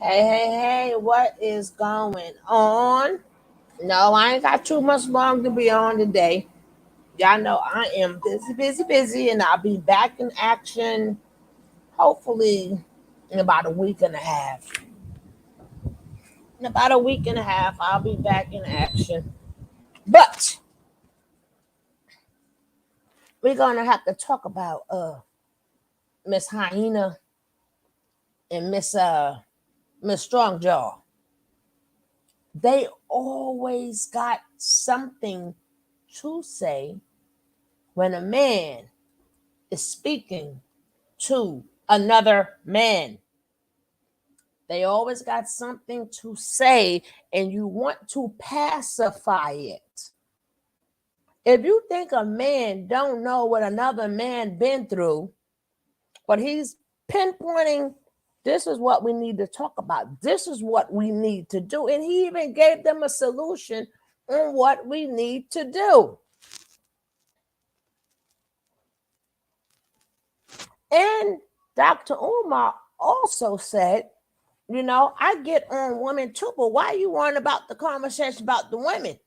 Hey, what is going on? No, I ain't got too much long to be on today. Y'all know I am busy, and I'll be back in action hopefully in about a week and a half. In about a week and a half, I'll be back in action. But we're gonna have to talk about Miss Hyena and Miss Strongjaw. They always got something to say when a man is speaking to another man. They always got something to say, and you want to pacify it. If you think a man don't know what another man been through, but he's pinpointing, this is what we need to talk about. This is what we need to do. And he even gave them a solution on what we need to do. And Dr. Umar also said, I get on women too, but why are you worrying about the conversation about the women?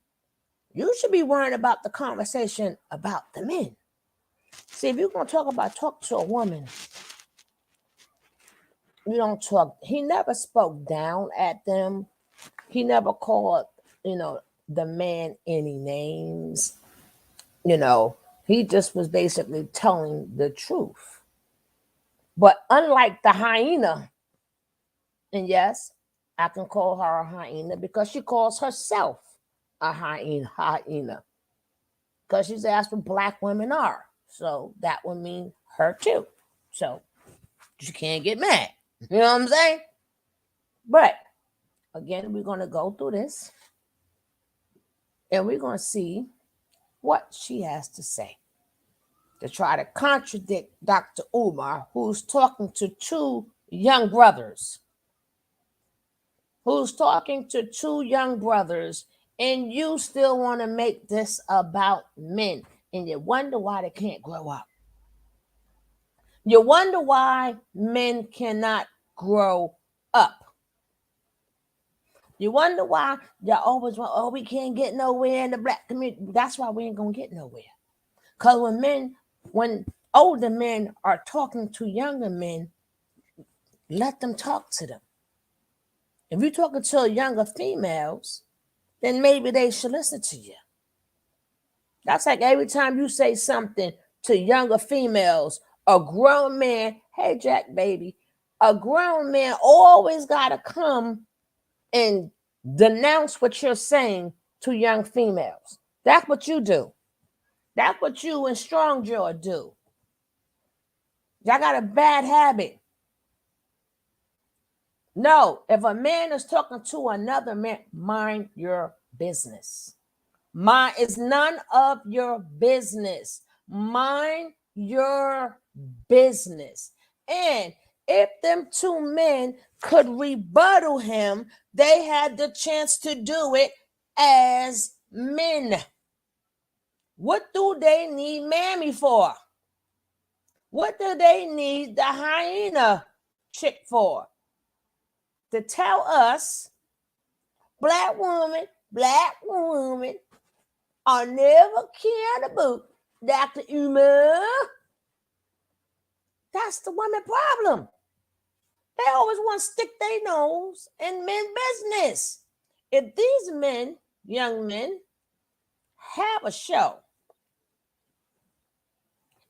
You should be worrying about the conversation about the men. See, if you're going to talk to a woman, you don't talk. He never spoke down at them. He never called, the man any names. He just was basically telling the truth. But unlike the hyena, and yes, I can call her a hyena because she calls herself a hyena. Because she's asked what black women are. So that would mean her too. So she can't get mad. You know what I'm saying? But again, we're going to go through this and we're going to see what she has to say to try to contradict Dr. Umar, who's talking to two young brothers. And you still want to make this about men. And you wonder why they can't grow up. You wonder why men cannot grow up. You wonder why you always want, we can't get nowhere in the black community. That's why we ain't going to get nowhere. Because when older men are talking to younger men, let them talk to them. If you're talking to younger females, then maybe they should listen to you. That's like every time you say something to younger females, a grown man, hey, Jack, baby, a grown man always got to come and denounce what you're saying to young females. That's what you do. That's what you and Strongjaw do. Y'all got a bad habit. No, if a man is talking to another man, mind your business. Mine is none of your business. Mind your business. And if them two men could rebuttal him, they had the chance to do it as men. What do they need Mammy for? What do they need the hyena chick for? To tell us black women are never cared about Dr. Umar. That's the women problem. They always want to stick their nose in men's business. If these men, young men, have a show,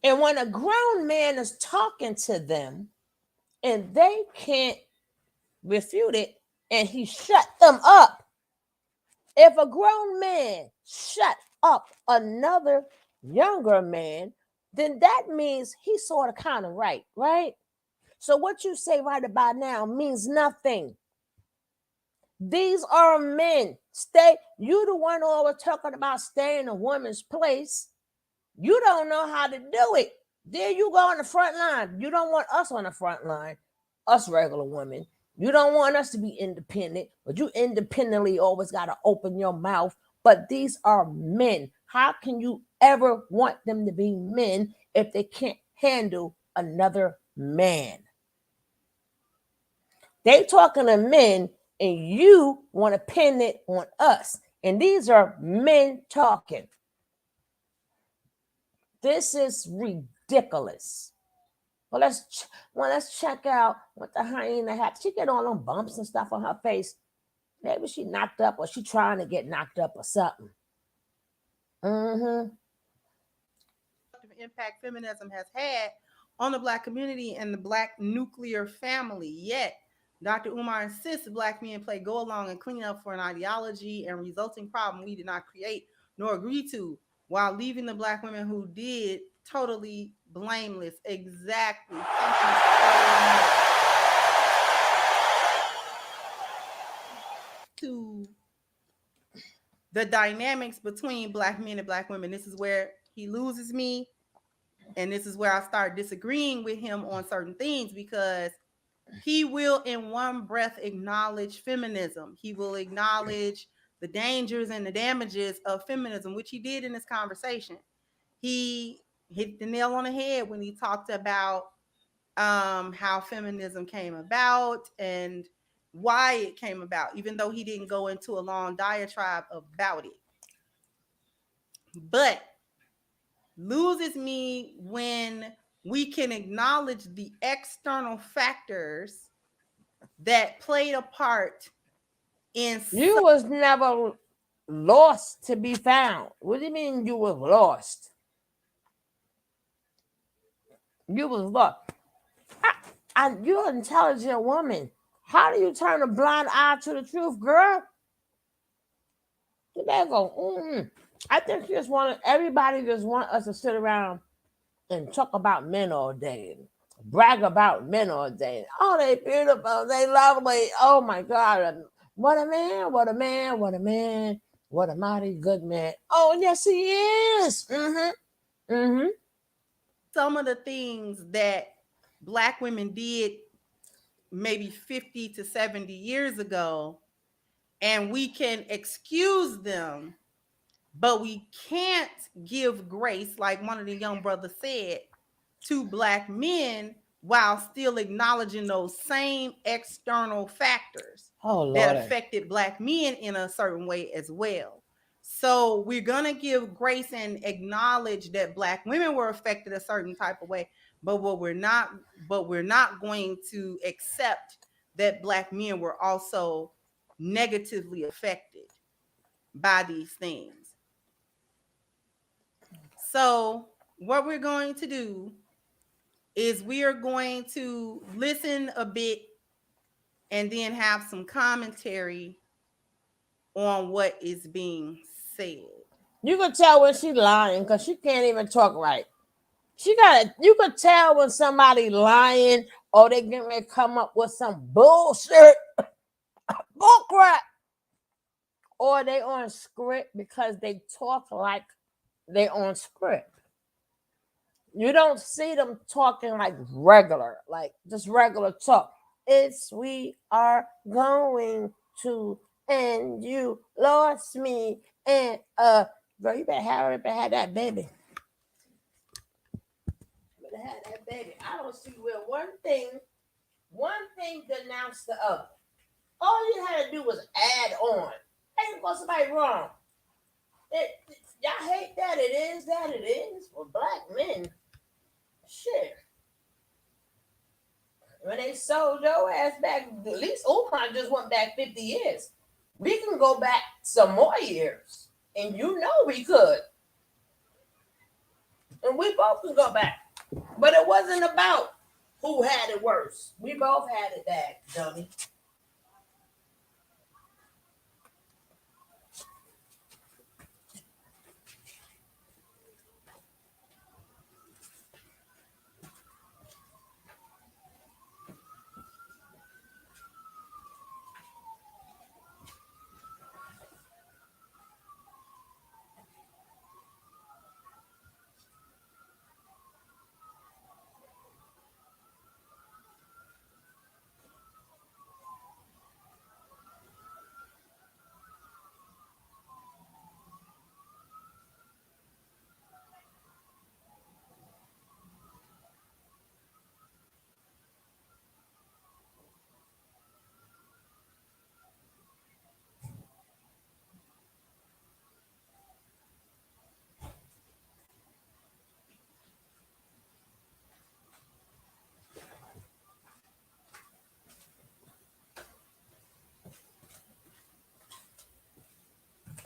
and when a grown man is talking to them and they can't refute it and he shut them up, if a grown man shut up another younger man, then that means he's sort of kind of right? So what you say right about now means nothing. These are men. You the one always talking about staying in a woman's place. You don't know how to do it. There you go on the front line. You don't want us on the front line, us regular women. You don't want us to be independent, but you independently always got to open your mouth. But these are men. How can you ever want them to be men if they can't handle another man? They talking to men, and you want to pin it on us. And these are men talking. This is ridiculous. Well, let's check out what the hyena had. She get all them bumps and stuff on her face. Maybe she knocked up, or she trying to get knocked up, or something. Mm-hmm. Impact feminism has had on the Black community and the Black nuclear family. Yet, Dr. Umar insists Black men play go along and clean up for an ideology and resulting problem we did not create nor agree to, while leaving the Black women who did totally blameless. Exactly. Thank you so much. To the dynamics between Black men and Black women, this is where he loses me. And this is where I start disagreeing with him on certain things, because he will in one breath acknowledge feminism. He will acknowledge the dangers and the damages of feminism, which he did in this conversation. He hit the nail on the head when he talked about how feminism came about and why it came about, even though he didn't go into a long diatribe about it. But loses me when we can acknowledge the external factors that played a part in. You was never lost to be found. What do you mean you was lost? You was lost. You're an intelligent woman. How do you turn a blind eye to the truth, girl? The man go, I think everybody just want us to sit around and talk about men all day, and brag about men all day. Oh, they beautiful, they lovely. Oh my God, what a man, what a man, what a man, what a mighty good man. Oh, yes, he is. Some of the things that Black women did maybe 50 to 70 years ago, and we can excuse them, but we can't give grace, like one of the young brothers said, to Black men while still acknowledging those same external factors that affected Black men in a certain way as well. So we're going to give grace and acknowledge that Black women were affected a certain type of way, but we're not going to accept that Black men were also negatively affected by these things. So what we're going to do is we are going to listen a bit and then have some commentary on what is being said. You can tell when she's lying because she can't even talk right. You could tell when somebody lying or they get ready to come up with some bullshit, bullcrap, or they on script because they talk like they on script. You don't see them talking like regular, like just regular talk. We are going to, and you lost me, and girl, you better have that baby. You better have that baby. I don't see where one thing denounced the other. All you had to do was add on. Ain't got somebody wrong. Y'all hate that it is for Black men. Shit. When they sold your ass back, at least Umar just went back 50 years. We can go back some more years. And you know we could. And we both can go back. But it wasn't about who had it worse. We both had it bad, dummy.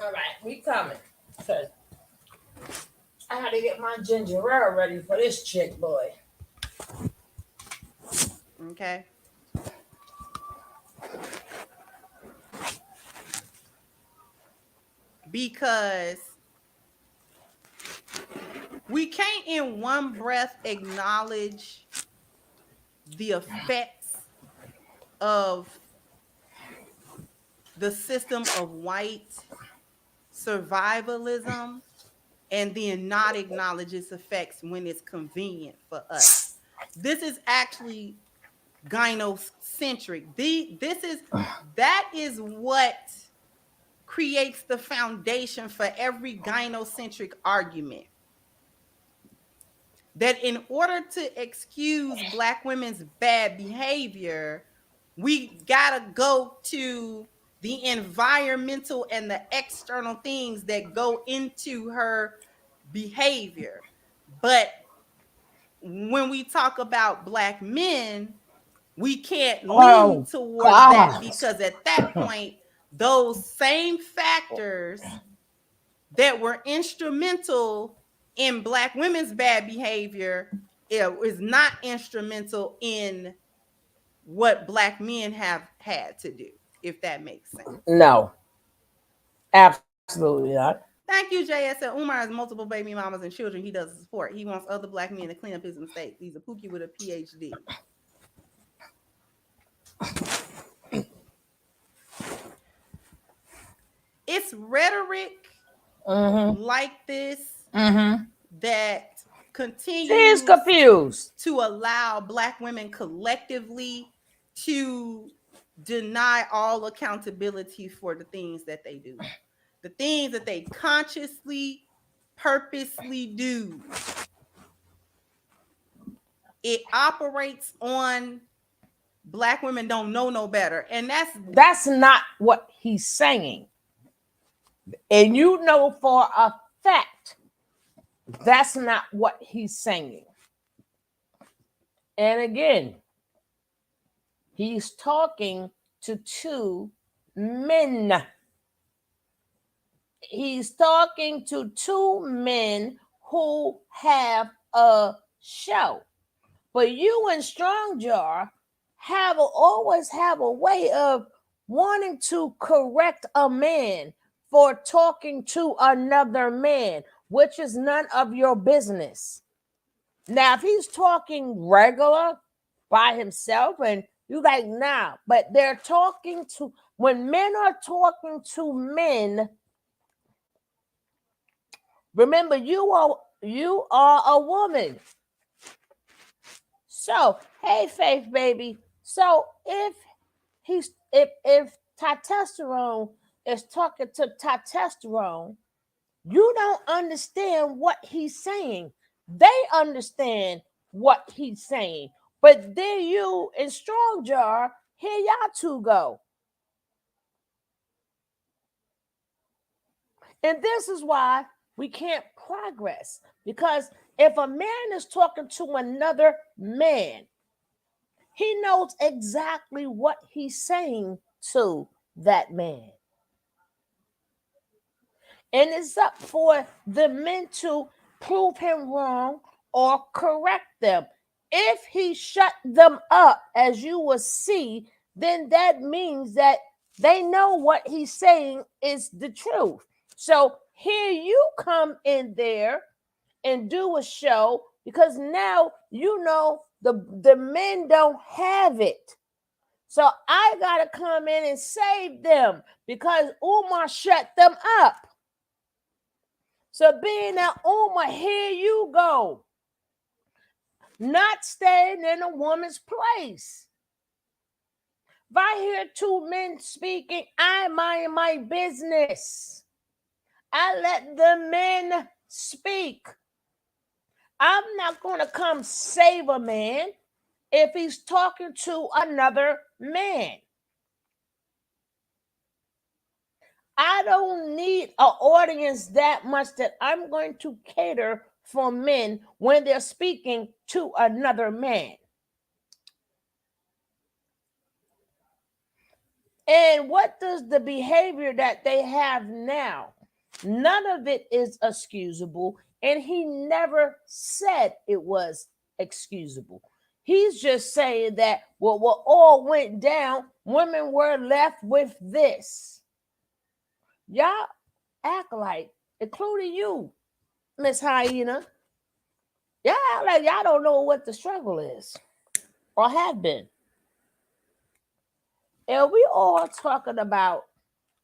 All right, we coming. Cause I had to get my ginger ale ready for this chick boy. Okay. Because we can't in one breath acknowledge the effects of the system of white survivalism and then not acknowledge its effects when it's convenient for us. This is actually gynocentric. That is what creates the foundation for every gynocentric argument. That in order to excuse Black women's bad behavior, we gotta go to the environmental and the external things that go into her behavior. But when we talk about Black men, we can't lean towards that, because at that point, those same factors that were instrumental in Black women's bad behavior is not instrumental in what Black men have had to do, if that makes sense. No, absolutely not. Thank you, JS. Umar has multiple baby mamas and children he doesn't support. He wants other Black men to clean up his mistakes. He's a Pookie with a PhD. It's rhetoric like this that continues. She's confused to allow Black women collectively to deny all accountability for the things that they do, the things that they consciously, purposely do. It operates on Black women don't know no better, and that's not what he's saying. And you know for a fact that's not what he's saying. And again, he's talking to two men. He's talking to two men who have a show. But you and Strongjar always have a way of wanting to correct a man for talking to another man, which is none of your business. Now, if he's talking regular by himself and you like, nah, but they're talking to, when men are talking to men, remember, you are a woman. So, hey, Faith, baby. So if testosterone is talking to testosterone, you don't understand what he's saying. They understand what he's saying. But there you and Strongjar, here y'all two go. And this is why we can't progress. Because if a man is talking to another man, he knows exactly what he's saying to that man. And it's up for the men to prove him wrong or correct them. If he shut them up, as you will see, then that means that they know what he's saying is the truth. So here you come in there and do a show, because now you know the men don't have it. So I got to come in and save them because Umar shut them up. So being that Umar, here you go. Not staying in a woman's place. If I hear two men speaking, I mind my business. I let the men speak. I'm not going to come save a man if he's talking to another man. I don't need an audience that much that I'm going to cater for men when they're speaking to another man. And what does the behavior that they have now? None of it is excusable. And he never said it was excusable. He's just saying that well, what all went down, women were left with this. Y'all act like, including you, Miss Hyena, y'all act like y'all don't know what the struggle is or have been. And we all talking about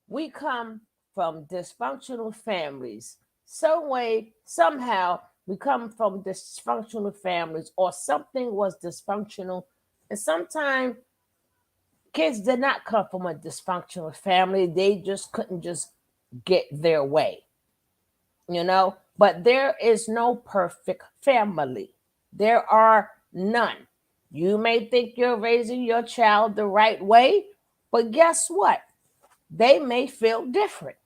we come from dysfunctional families. Some way, somehow, we come from dysfunctional families, or something was dysfunctional. And sometimes kids did not come from a dysfunctional family. They just couldn't just get their way, you know? But there is no perfect family. There are none. You may think you're raising your child the right way, but guess what? They may feel different.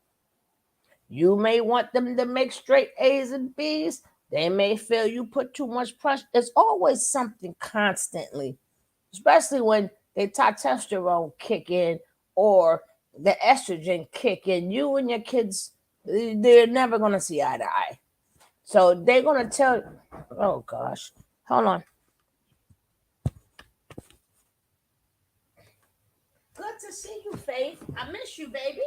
You may want them to make straight A's and B's. They may feel you put too much pressure. There's always something constantly, especially when the testosterone kick in or the estrogen kick in. You and your kids, they're never going to see eye to eye. So they're going to tell, oh gosh, hold on. Good to see you, Faith. I miss you, baby.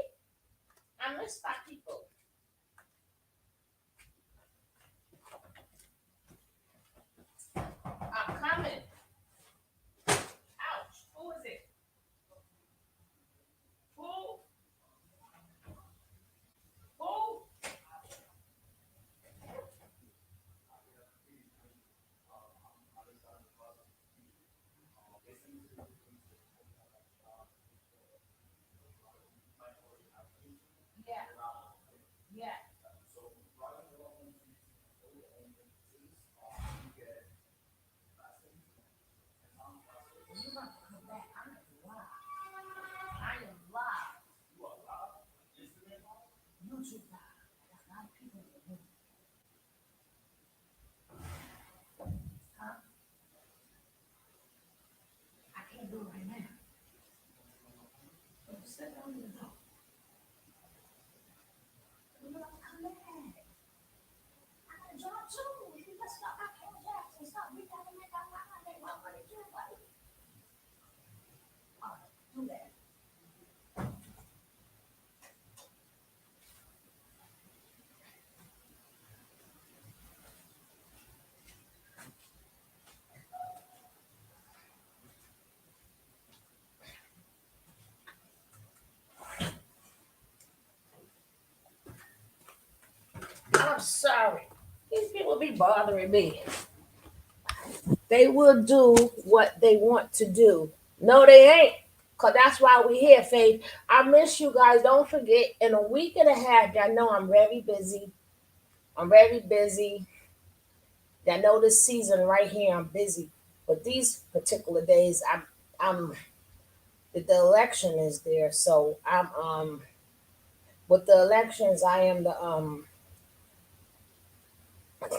I miss my people. I'm coming. Ouch. Who is it? Who? Who? Yeah. Yeah. You must come back. I'm live. I am live. YouTube live. I got a lot of people in the room. Huh? I can't do it right now. Sit down in the door. You know, come back. I got a job too. If you just stop my Ken Jackson, stop me down and make that line. They want money too, buddy. All right, do that. I'm sorry. These people be bothering me. They will do what they want to do. No, they ain't. Cause that's why we here, Faith. I miss you guys. Don't forget, in a week and a half, y'all know I'm very busy. I'm very busy. Y'all know this season right here, I'm busy. But these particular days, I'm the election is there, so I'm with the elections, I am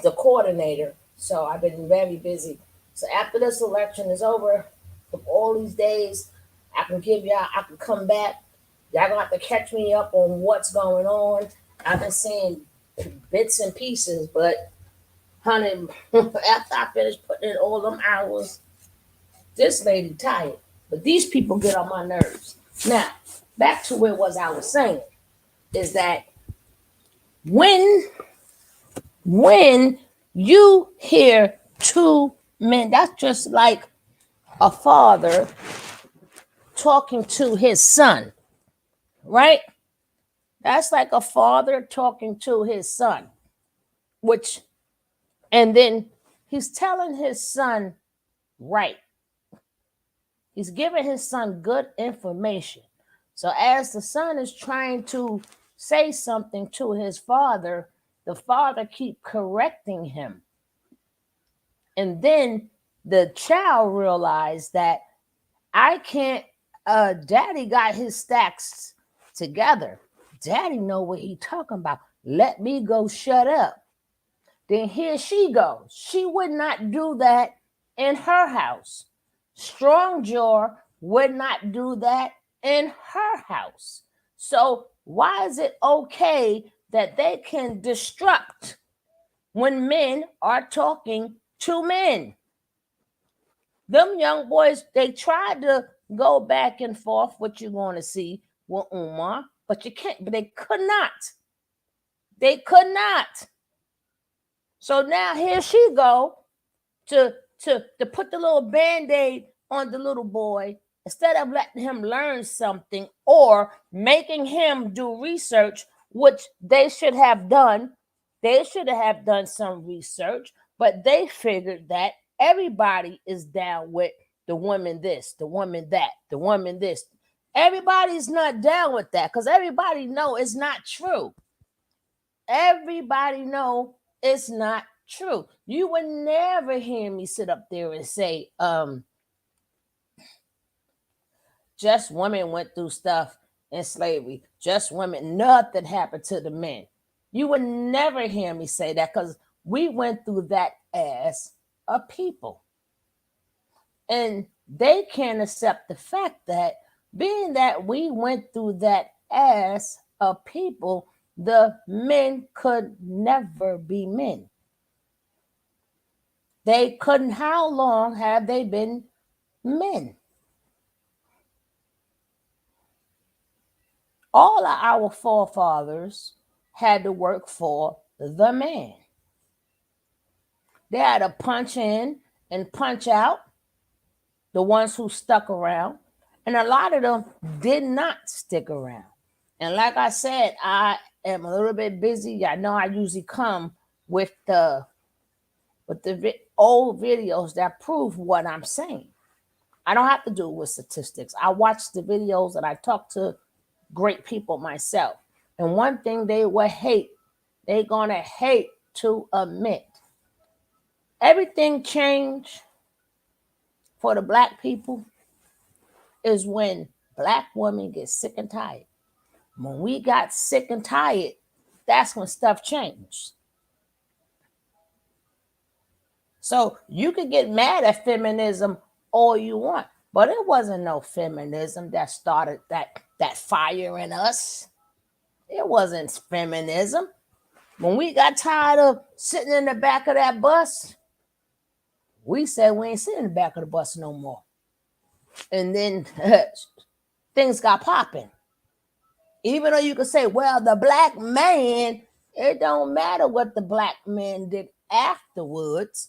the coordinator. So I've been very busy. So after this election is over, for all these days, I can give y'all, I can come back. Y'all gonna have to catch me up on what's going on. I've been seeing bits and pieces, but honey, after I finish putting in all them hours, this lady tired. But these people get on my nerves. Now, back to where was I was saying is that when when you hear two men, that's just like a father talking to his son, right? That's like a father talking to his son, which, and then he's telling his son right. He's giving his son good information. So as the son is trying to say something to his father, the father keep correcting him. And then the child realized that I can't, daddy got his stacks together. Daddy know what he talking about. Let me go shut up. Then here she goes. She would not do that in her house. Strong jaw would not do that in her house. So why is it okay that they can destruct when men are talking to men? Them young boys, they tried to go back and forth, what you're going to see with Umar, but you can't, but they could not. They could not. So now here she go to put the little band-aid on the little boy instead of letting him learn something or making him do research, which they should have done. They should have done some research, but they figured that everybody is down with the woman this, the woman that, the woman this. Everybody's not down with that because everybody know it's not true. Everybody know it's not true. You would never hear me sit up there and say, just women went through stuff in slavery. Just women, nothing happened to the men. You would never hear me say that because we went through that as a people. And they can't accept the fact that being that we went through that as a people, the men could never be men. They couldn't. How long have they been men? All of our forefathers had to work for the man. They had to punch in and punch out, the ones who stuck around, and a lot of them did not stick around. And like I said, I am a little bit busy. I know I usually come with the old videos that prove what I'm saying. I don't have to do it with statistics. I watch the videos and I talk to great people myself. And one thing they will hate, they're going to hate to admit, everything changed for the Black people is when Black women get sick and tired. When we got sick and tired, that's when stuff changed. So you could get mad at feminism all you want, but it wasn't no feminism that started that fire in us. It wasn't feminism. When we got tired of sitting in the back of that bus, we said we ain't sitting in the back of the bus no more. And then things got popping. Even though you could say, well, the Black man, it don't matter what the Black man did afterwards.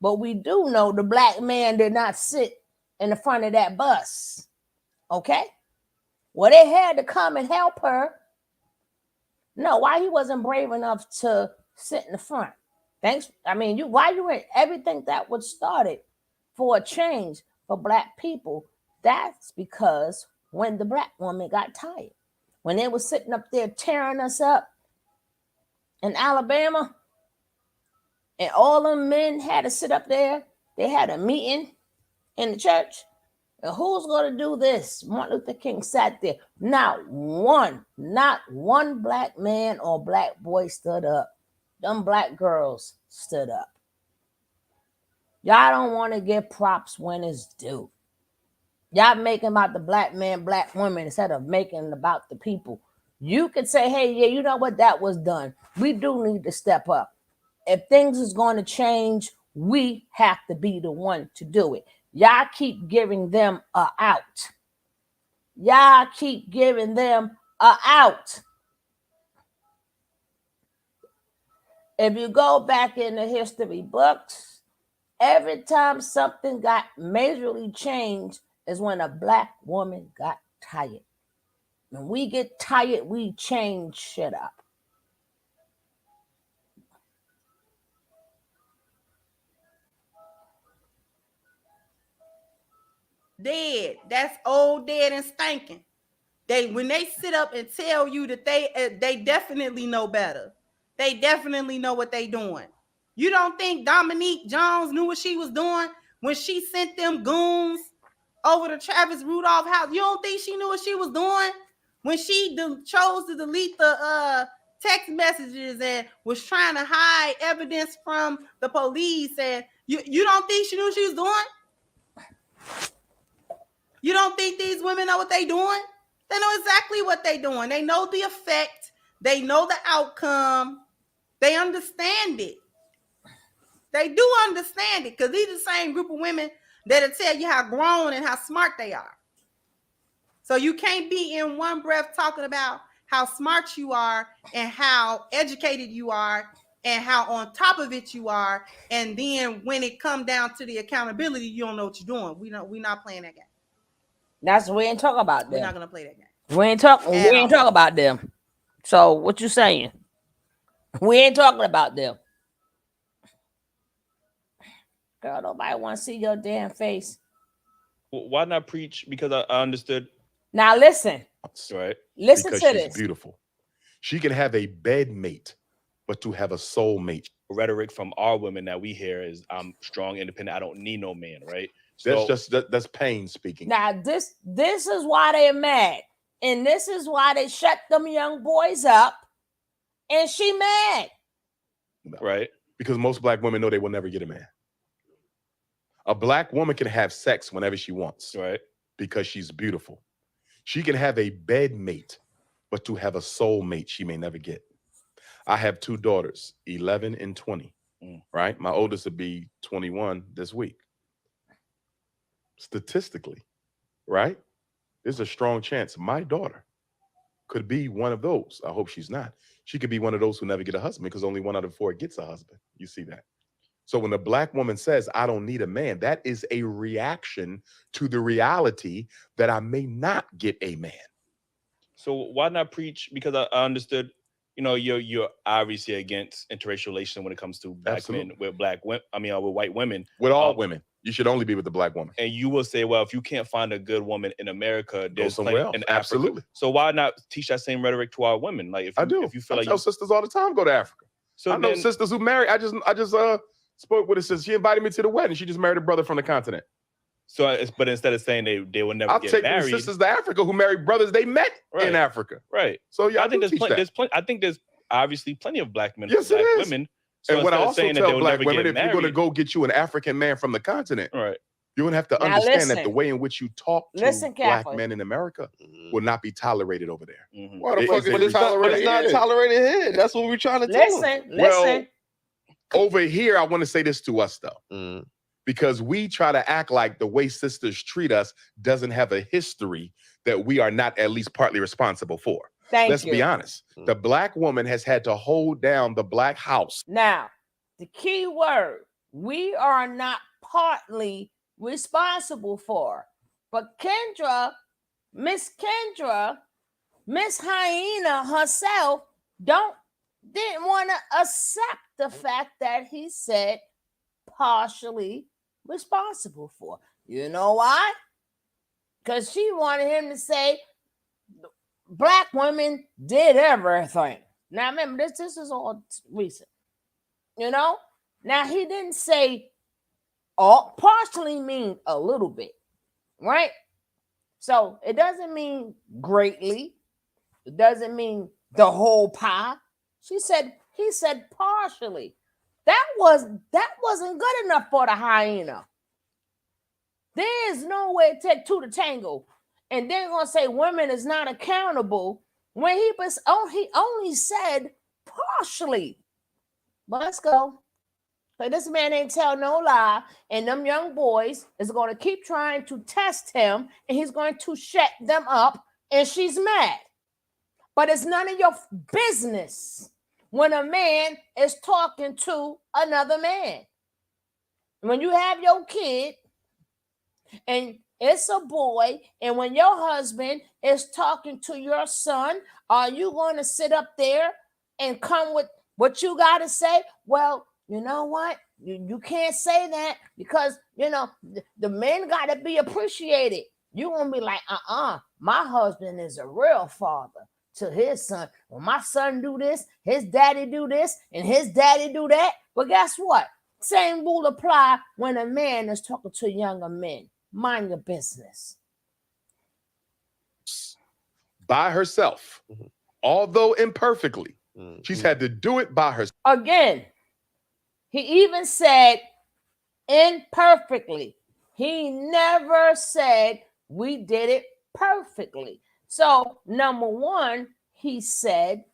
But we do know the Black man did not sit in the front of that bus. Okay? Well, they had to come and help her. No, why he wasn't brave enough to sit in the front? Thanks. I mean, why you in everything that was started for a change for Black people? That's because when the Black woman got tired, when they were sitting up there tearing us up in Alabama, and all them men had to sit up there, they had a meeting in the church. And who's going to do this? Martin Luther King sat there. Not one Black man or Black boy stood up. Them Black girls stood up. Y'all don't want to give props when it's due. Y'all making about the Black man, Black woman, instead of making about the people. You could say, hey, yeah, you know what? That was done. We do need to step up. If things is going to change, we have to be the one to do it. Y'all keep giving them a out. Y'all keep giving them a out. If you go back in the history books, every time something got majorly changed is when a Black woman got tired. When we get tired, we change shit up. Dead. That's old, dead, and stinking. When they sit up and tell you that they definitely know better. They definitely know what they doing. You don't think Dominique Jones knew what she was doing when she sent them goons over to Travis Rudolph house? You don't think she knew what she was doing when she chose to delete the text messages and was trying to hide evidence from the police? And you don't think she knew what she was doing? You don't think these women know what they doing? They know exactly what they doing. They know the effect. They know the outcome. They understand it. They do understand it because these are the same group of women that'll tell you how grown and how smart they are. So you can't be in one breath talking about how smart you are and how educated you are and how on top of it you are, and then when it come down to the accountability, you don't know what you're doing. We're not playing that game. We ain't talking about them. We're not gonna play that game. We ain't talking about them. So what you saying? We ain't talking about them. Girl, nobody want to see your damn face. Why not preach? Because I understood. Now listen. Right. Listen because to she's this. beautiful. She can have a bed mate, but to have a soul mate. Rhetoric from our women that we hear is, I'm strong, independent. I don't need no man. Right. So That's pain speaking. Now this is why they're mad, and this is why they shut them young boys up, and she mad. right. Because most black women know they will never get a man. A black woman can have sex whenever she wants. Right. Because she's beautiful. She can have a bed mate, but to have a soul mate, she may never get. I have two daughters, 11 and 20, right? My oldest will be 21 this week. Statistically, right? There's a strong chance my daughter could be one of those. I hope she's not. She could be one of those who never get a husband because only 1 out of 4 gets a husband. You see that? So when a black woman says, I don't need a man, that is a reaction to the reality that I may not get a man. So why not preach? Because I understood, you're obviously against interracial relations when it comes to black men with black women. With white women. With all women. You should only be with the black woman. And you will say, well, if you can't find a good woman in America, there's somewhere else. in Absolutely. Africa. So why not teach that same rhetoric to our women? Like if you feel I like tell sisters all the time, go to Africa. So I know sisters who marry. I just spoke with a sister. She invited me to the wedding. She just married a brother from the continent. So, but instead of saying they will never get married, I'll take sisters to Africa who married brothers they met in Africa. Right. So yeah, I think there's obviously plenty of black men and black women. So and what I also tell black women, if you're going to go get you an African man from the continent, right, you're going to have to understand that the way in which you talk to black men in America will not be tolerated over there. Why the fuck is it's not tolerated here? That's what we're trying to tell them. Well, over here, I want to say this to us though, because we try to act like the way sisters treat us doesn't have a history that we are not at least partly responsible for. Let's be honest. The black woman has had to hold down the black house. Now, the key word, we are not partly responsible for. But Miss Hyena herself didn't want to accept the fact that he said partially responsible for. You know why? Because she wanted him to say black women did everything. Now remember, this is all recent. Now he didn't say all, partially mean a little bit, right? So it doesn't mean greatly. It doesn't mean the whole pie. He said partially. That wasn't good enough for the hyena. There's no way to take two to tango. And they're gonna say women is not accountable when he only said partially. But let's go. So this man ain't tell no lie, and them young boys is gonna keep trying to test him, and he's going to shut them up, and she's mad. But it's none of your business when a man is talking to another man. When you have your kid, and it's a boy, and when your husband is talking to your son, are you going to sit up there and come with what you got to say? Well, you know what? You can't say that because, the men got to be appreciated. You're going to be like, my husband is a real father to his son. When my son do this, his daddy do this, and his daddy do that. But guess what? Same rule apply when a man is talking to younger men. Mind your business. By herself, although imperfectly, she's had to do it by herself. Again, he even said imperfectly. He never said We did it perfectly. So, number one, he said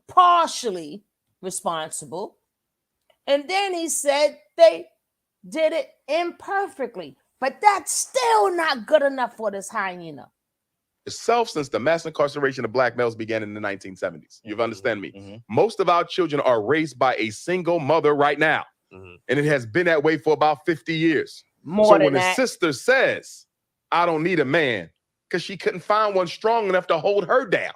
partially responsible. And then he said they did it imperfectly. But that's still not good enough for this hyena. Itself since the mass incarceration of black males began in the 1970s. You understand me? Mhm. Most of our children are raised by a single mother right now. And it has been that way for about 50 years. More so than when that. a sister says, I don't need a man, because she couldn't find one strong enough to hold her down.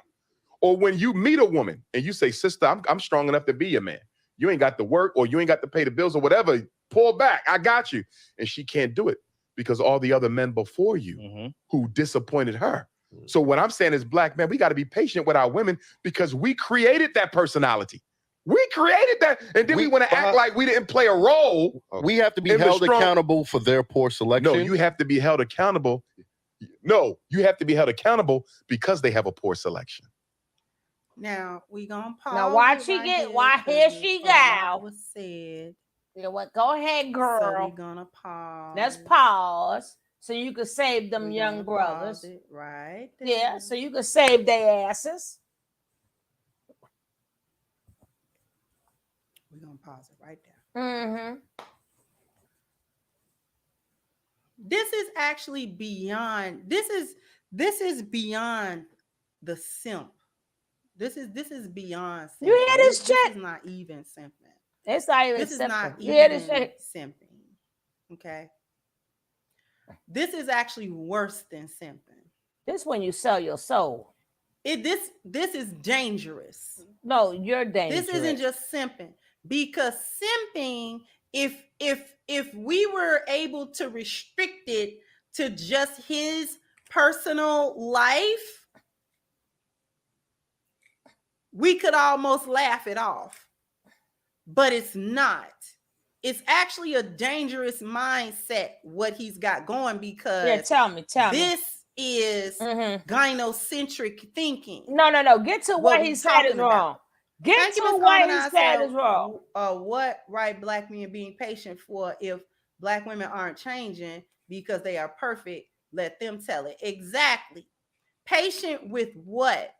Or when you meet a woman and you say, sister, I'm strong enough to be a man. You ain't got to work or you ain't got to pay the bills or whatever. Pull back. I got you. And she can't do it because all the other men before you who disappointed her. So what I'm saying is, black men, we got to be patient with our women because we created that personality. We created that. And then we want to act like we didn't play a role. We have to be held accountable for their poor selection. No, you have to be held accountable. No, you have to be held accountable because they have a poor selection. Now we gonna pause. Now watch she get. Why here she go? Was said. You know what? Go ahead, girl. So we gonna pause. Let's pause so you can save them young brothers. Right. Yeah, so you can save their asses. We're gonna pause it right there. Mm-hmm. This is actually beyond. This is beyond the simp. This is beyond. Simping. You hear this This shit? is not even simping. It's not even. This is not you hear even this shit? simping. Okay. This is actually worse than simping. This when you sell your soul. This is dangerous. No, you're dangerous. This isn't just simping, because simping, if we were able to restrict it to just his personal life, we could almost laugh it off. But it's not. It's actually a dangerous mindset what he's got going, because yeah, tell me. This is gynocentric thinking. No. Get to what he said is wrong. Get to what he said is wrong. What right black men being patient for if black women aren't changing because they are perfect? Let them tell it. Exactly. Patient with what?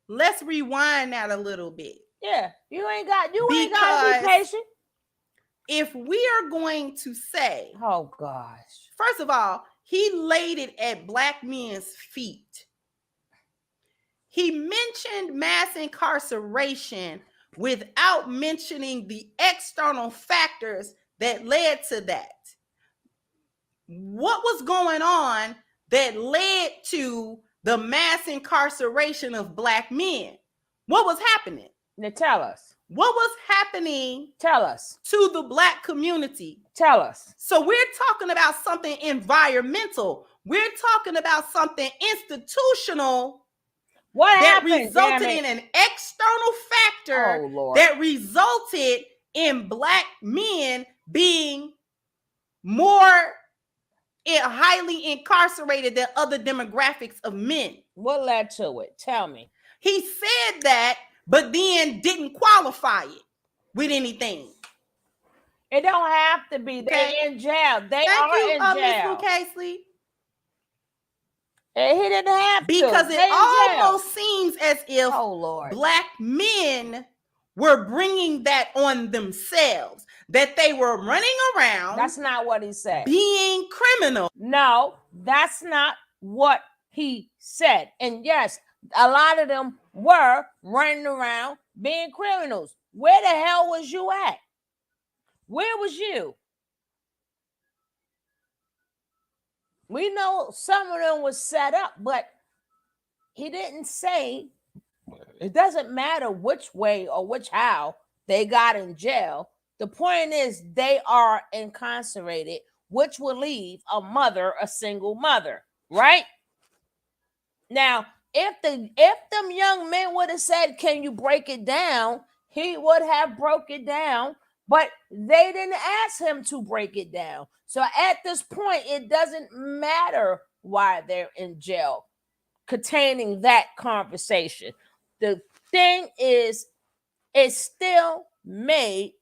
Let's rewind that a little bit. Yeah, you ain't got to be patient. If we are going to say, oh gosh, first of all, he laid it at black men's feet. He mentioned mass incarceration without mentioning the external factors that led to that. What was going on that led to the mass incarceration of black men? What was happening? Now tell us. What was happening? Tell us. To the black community? Tell us. So we're talking about something environmental. We're talking about something institutional. What that happened, resulted in an external factor that resulted in black men being more highly incarcerated than other demographics of men. What led to it? Tell me. He said that, but then didn't qualify it with anything. It don't have to be. They're in jail. They are in jail. Ms. Casely. And he didn't have to. Because it almost seems as if black men were bringing that on themselves, that they were running around. That's not what he said. Being criminal. No, that's not what he said. And yes, a lot of them were running around being criminals. Where the hell was you at? Where was you? We know some of them was set up, but he didn't say. It doesn't matter which way or which how they got in jail. The point is they are incarcerated, which will leave a mother a single mother, right? Now, if them young men would have said, "Can you break it down?" he would have broke it down, but they didn't ask him to break it down. So at this point, it doesn't matter why they're in jail containing that conversation. The thing is, it still made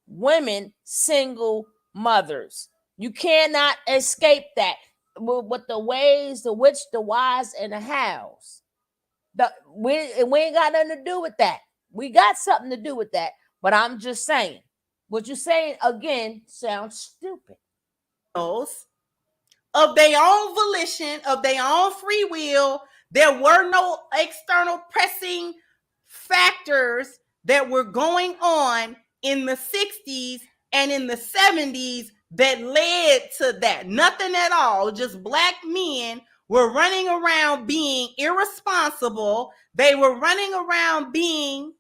women single mothers. You cannot escape that with the ways, the which, the whys, and the hows. We ain't got nothing to do with that. We got something to do with that. But I'm just saying, what you're saying again sounds stupid. Of their own volition, of their own free will. There were no external pressing factors that were going on in the 60s and in the 70s that led to that. Nothing at all. Just black men were running around being irresponsible. They were running around being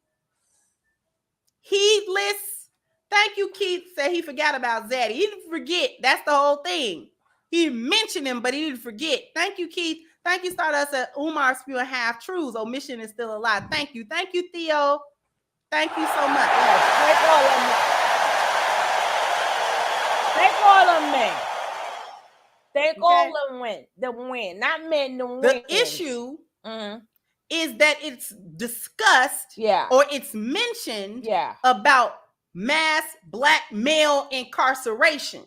heedless. Thank you, Keith. Said he forgot about Zaddy. He didn't forget. That's the whole thing. He mentioned him, but he didn't forget. Thank you, Keith. Thank you, Stardust. Umar spewing half truths. Omission is still alive. Thank you. Thank you, Theo. Thank you so much. Take all of them. Take all of men. Take all of them. The win, not men. The issue is that it's discussed, or it's mentioned, about mass black male incarceration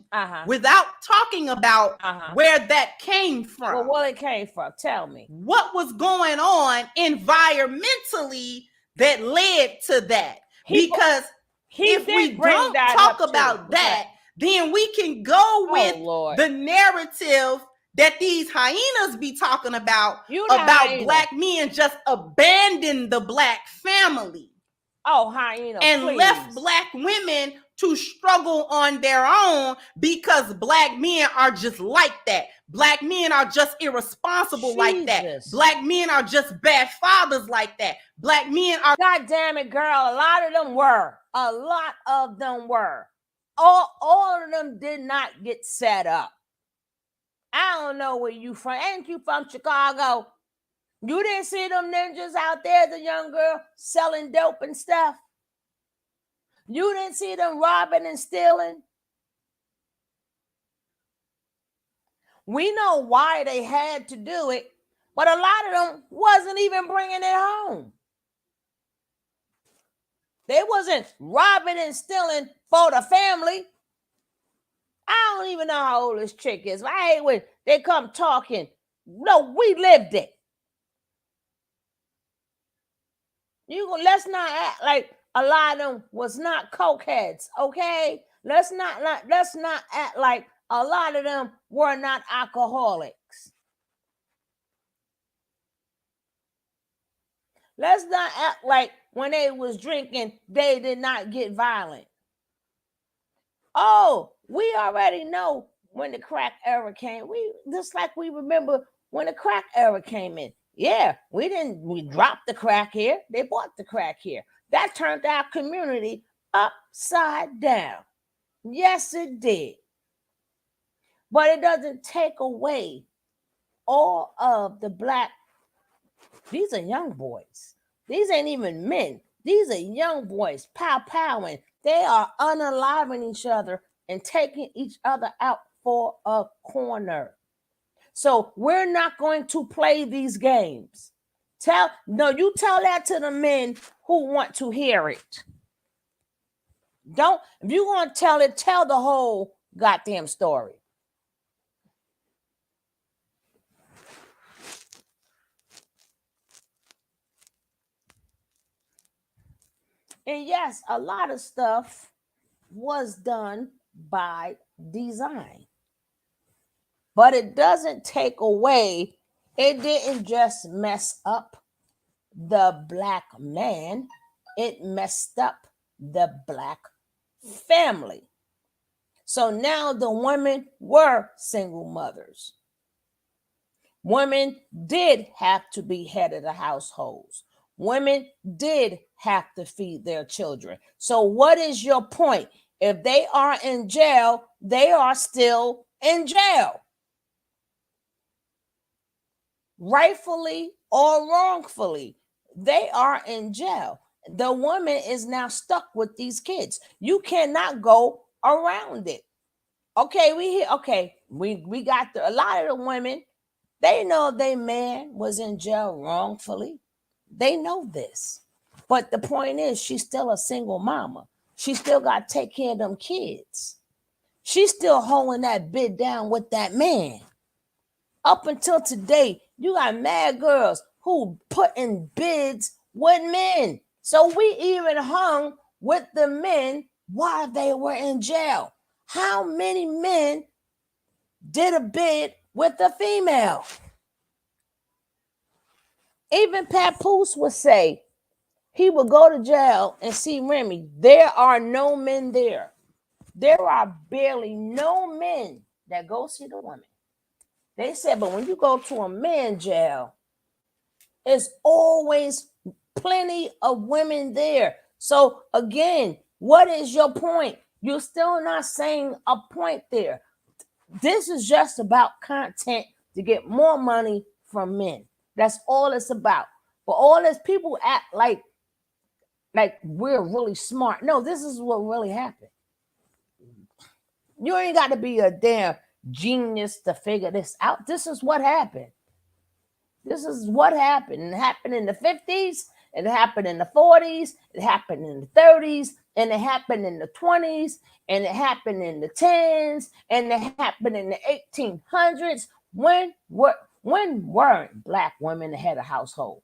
without talking about where that came from. Well, where it came from? Tell me. What was going on environmentally that led to that? Because if we don't talk about that, then we can go with the narrative that these hyenas be talking about black men just abandon the black family. Hyena. And please. Left black women to struggle on their own because black men are just like that. Black men are just irresponsible like that. Black men are just bad fathers like that. Black men are. God damn it, girl. A lot of them were. A lot of them were. All of them did not get set up. I don't know where you from. Ain't you from Chicago? You didn't see them ninjas out there, the young girl, selling dope and stuff? You didn't see them robbing and stealing? We know why they had to do it, but a lot of them wasn't even bringing it home. They wasn't robbing and stealing for the family. I don't even know how old this chick is. I hate when they come talking. No, we lived it. Let's not act like a lot of them was not cokeheads, okay? Let's not act like a lot of them were not alcoholics. Let's not act like when they was drinking, they did not get violent. Oh, we already know when the crack era came. We remember when the crack era came in. Yeah, we dropped the crack here. They bought the crack here. That turned our community upside down. Yes, it did. But it doesn't take away all of the black. These are young boys. These ain't even men. These are young boys pow-powing. They are unaliving each other and taking each other out for a corner. So we're not going to play these games. You tell that to the men who want to hear it. If you're going to tell it, tell the whole goddamn story. And yes, a lot of stuff was done by design. But it doesn't take away, it didn't just mess up the black man, it messed up the black family. So now the women were single mothers. Women did have to be head of the households. Women did have to feed their children. So what is your point? If they are in jail, they are still in jail. Rightfully or wrongfully, they are in jail. The woman is now stuck with these kids. You cannot go around it. Okay, we got a lot of the women, they know their man was in jail wrongfully. They know this. But the point is, she's still a single mama. She still got to take care of them kids. She's still holding that bid down with that man. Up until today, you got mad girls who put in bids with men. So we even hung with the men while they were in jail. How many men did a bid with a female? Even Papoose would say he would go to jail and see Remy. There are no men there. There are barely no men that go see the women. They said, but when you go to a man jail, there's always plenty of women there. So again, what is your point? You're still not saying a point there. This is just about content to get more money from men. That's all it's about. But all this people act like we're really smart. No, this is what really happened. You ain't got to be a damn genius to figure this out. This is what happened. This is what happened. It happened in the 50s. It happened in the 40s. It happened in the 30s. And it happened in the 20s. And it happened in the 10s. And it happened in the 1800s. When weren't Black women the head of household?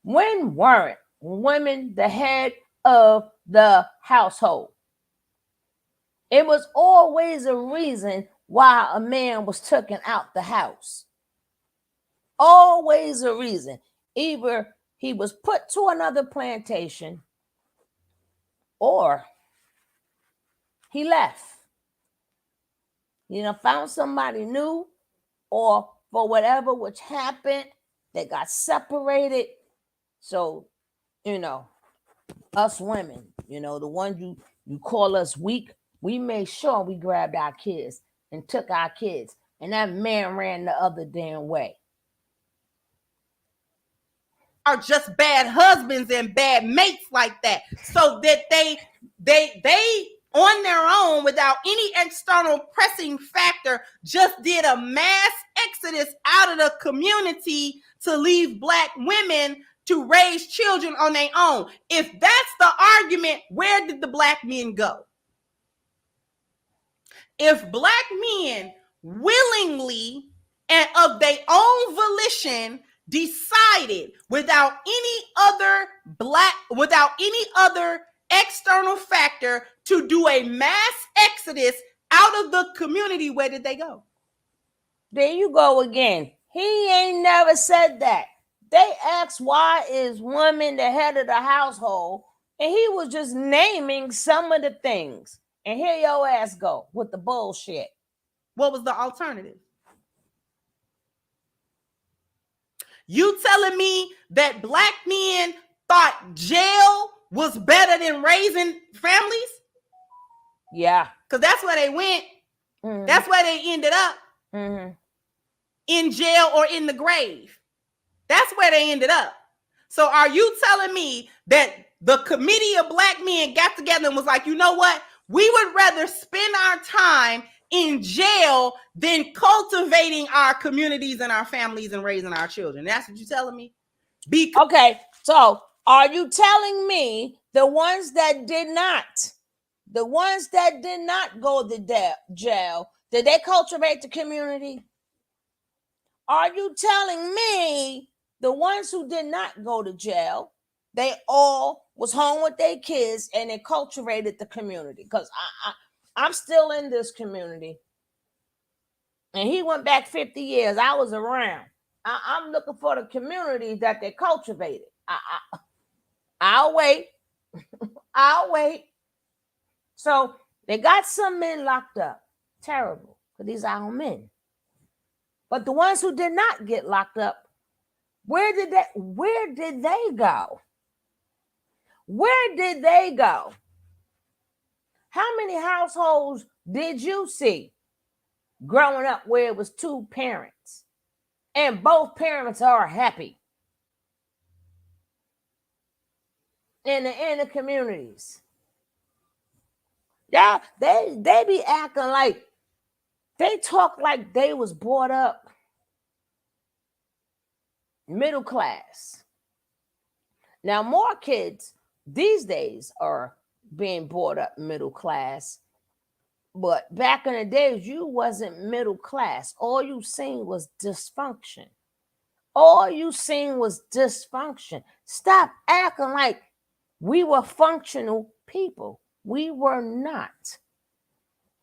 When weren't women the head of the household? It was always a reason why a man was taken out the house. Always a reason. Either he was put to another plantation or he left. Found somebody new, or for whatever which happened, they got separated. So, us women, the ones you call us weak, we made sure we grabbed our kids and took our kids, and that man ran the other damn way. Are just bad husbands and bad mates like that, so that they on their own, without any external pressing factor, just did a mass exodus out of the community to leave Black women to raise children on their own. If that's the argument, where did the Black men go? If Black men willingly and of their own volition decided without any other external factor to do a mass exodus out of the community, where did they go? There you go again. He ain't never said that. They asked, why is woman the head of the household? And he was just naming some of the things. And here your ass go with the bullshit. What was the alternative? You telling me that Black men thought jail was better than raising families? Yeah. Because that's where they went. Mm-hmm. That's where they ended up. Mm-hmm. In jail or in the grave. That's where they ended up. So are you telling me that the committee of Black men got together and was like, you know what? We would rather spend our time in jail than cultivating our communities and our families and raising our children. That's what you're telling me? Okay, so are you telling me the ones that did not go to jail, did they cultivate the community? Are you telling me the ones who did not go to jail, they all was home with their kids and they cultivated the community? Because I'm still in this community. And he went back 50 years. I was around. I'm looking for the community that they cultivated. I'll wait. I'll wait. So they got some men locked up. Terrible. Because these are our men. But the ones who did not get locked up, where did they go? Where did they go? How many households did you see growing up where it was two parents and both parents are happy in the communities? Yeah, they be acting like they talk like they was brought up middle class. Now, more kids these days are being brought up middle class, But back in the days, you wasn't middle class. All you seen was dysfunction. All you seen was dysfunction. Stop acting like we were functional people. We were not.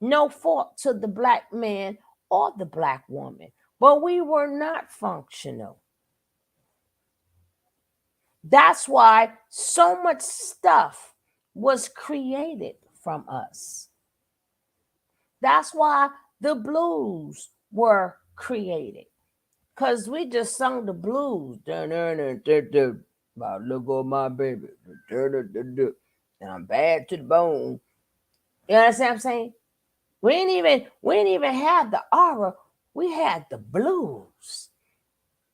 No fault to the black man or the black woman, but we were not functional. That's why so much stuff was created from us. That's why the blues were created. Because we just sung the blues. Look on my baby. And I'm bad to the bone. You understand what I'm saying? We didn't even have the aura. We had the blues.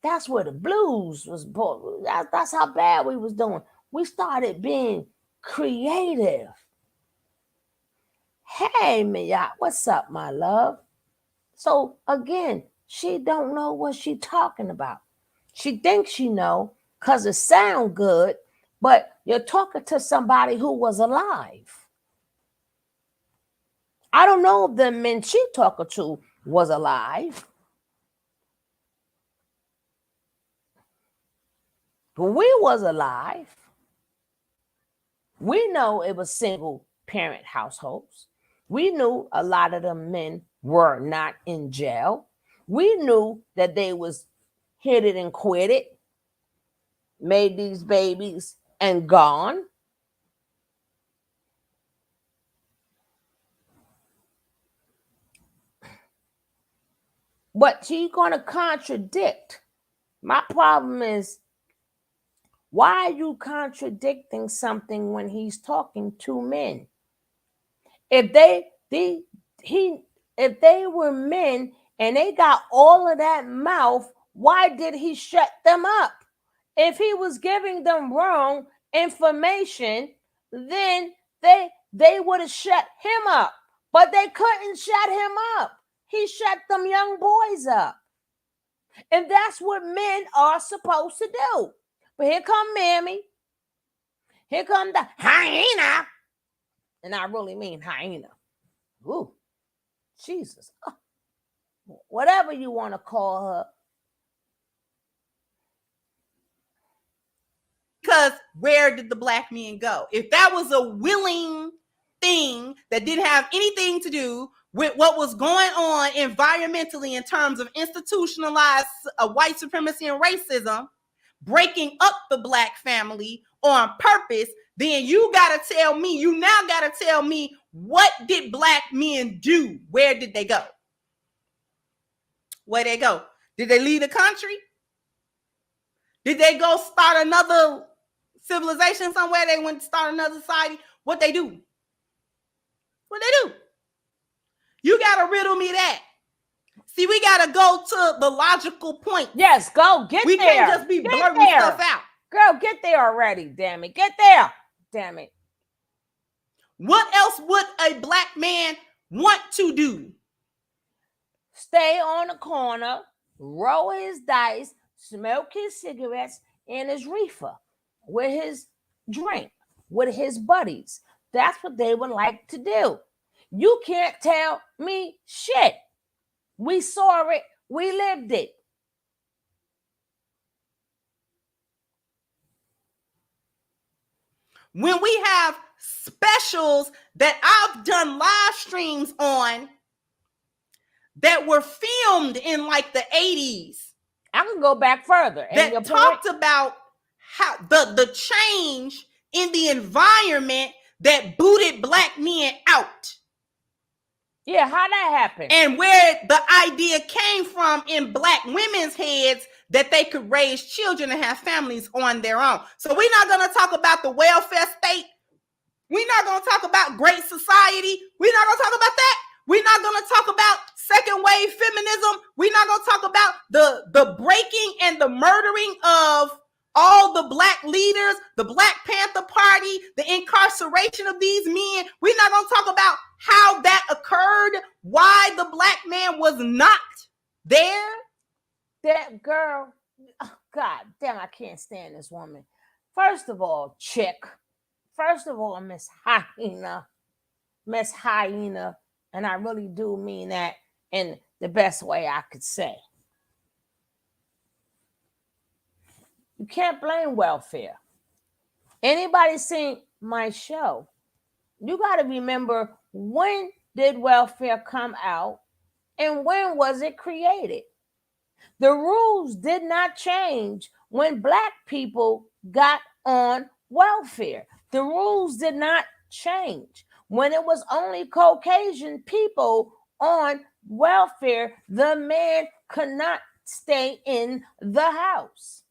That's where the blues was born. That's how bad we was doing. We started being creative. Hey, Mia, what's up, my love? So again, she don't know what she talking about. She thinks she know because it sound good, but you're talking to somebody who was alive. I don't know if the men she talking to was alive. But we was alive. We know it was single parent households. We knew a lot of them men were not in jail. We knew that they was hit it and quit it, made these babies and gone. But she's going to contradict. My problem is, why are you contradicting something when he's talking to men? If they were men and they got all of that mouth, why did he shut them up? If he was giving them wrong information, then they would have shut him up. But they couldn't shut him up. He shut them young boys up. And that's what men are supposed to do. But here come Mammy. Here come the hyena. And I really mean hyena. Ooh, Jesus. Oh, whatever you want to call her. Because where did the black men go? If that was a willing thing that didn't have anything to do with what was going on environmentally in terms of institutionalized white supremacy and racism, breaking up the black family on purpose, then you now gotta tell me, what did black men do? Where did they go? Where they go? Did they leave the country? Did they go start another civilization somewhere? They went to start another society? What they do? What they do? You gotta riddle me that. See, we gotta go to the logical point. Yes, go get we there. We can't just be blurting stuff out. Girl, get there already, damn it. Get there, damn it. What else would a black man want to do? Stay on the corner, roll his dice, smoke his cigarettes and his reefer with his drink, with his buddies. That's what they would like to do. You can't tell me shit. We saw it. We lived it. When we have specials that I've done live streams on that were filmed in like the 80s. I can go back further. That talked about how the change in the environment that booted black men out. Yeah, how that happened? And where the idea came from in black women's heads that they could raise children and have families on their own. So we're not going to talk about the welfare state. We're not going to talk about great society. We're not going to talk about that. We're not going to talk about second wave feminism. We're not going to talk about the breaking and the murdering of all the black leaders, the Black Panther Party, the incarceration of these men. We're not going to talk about how that occurred, why the black man was not there. That girl, oh God damn, I can't stand this woman. First of all, chick. First of all, Miss Hyena And I really do mean that in the best way I could say. You can't blame welfare. Anybody seen my show? You got to remember, when did welfare come out and when was it created? The rules did not change when Black people got on welfare. The rules did not change. When it was only Caucasian people on welfare, the man could not stay in the house.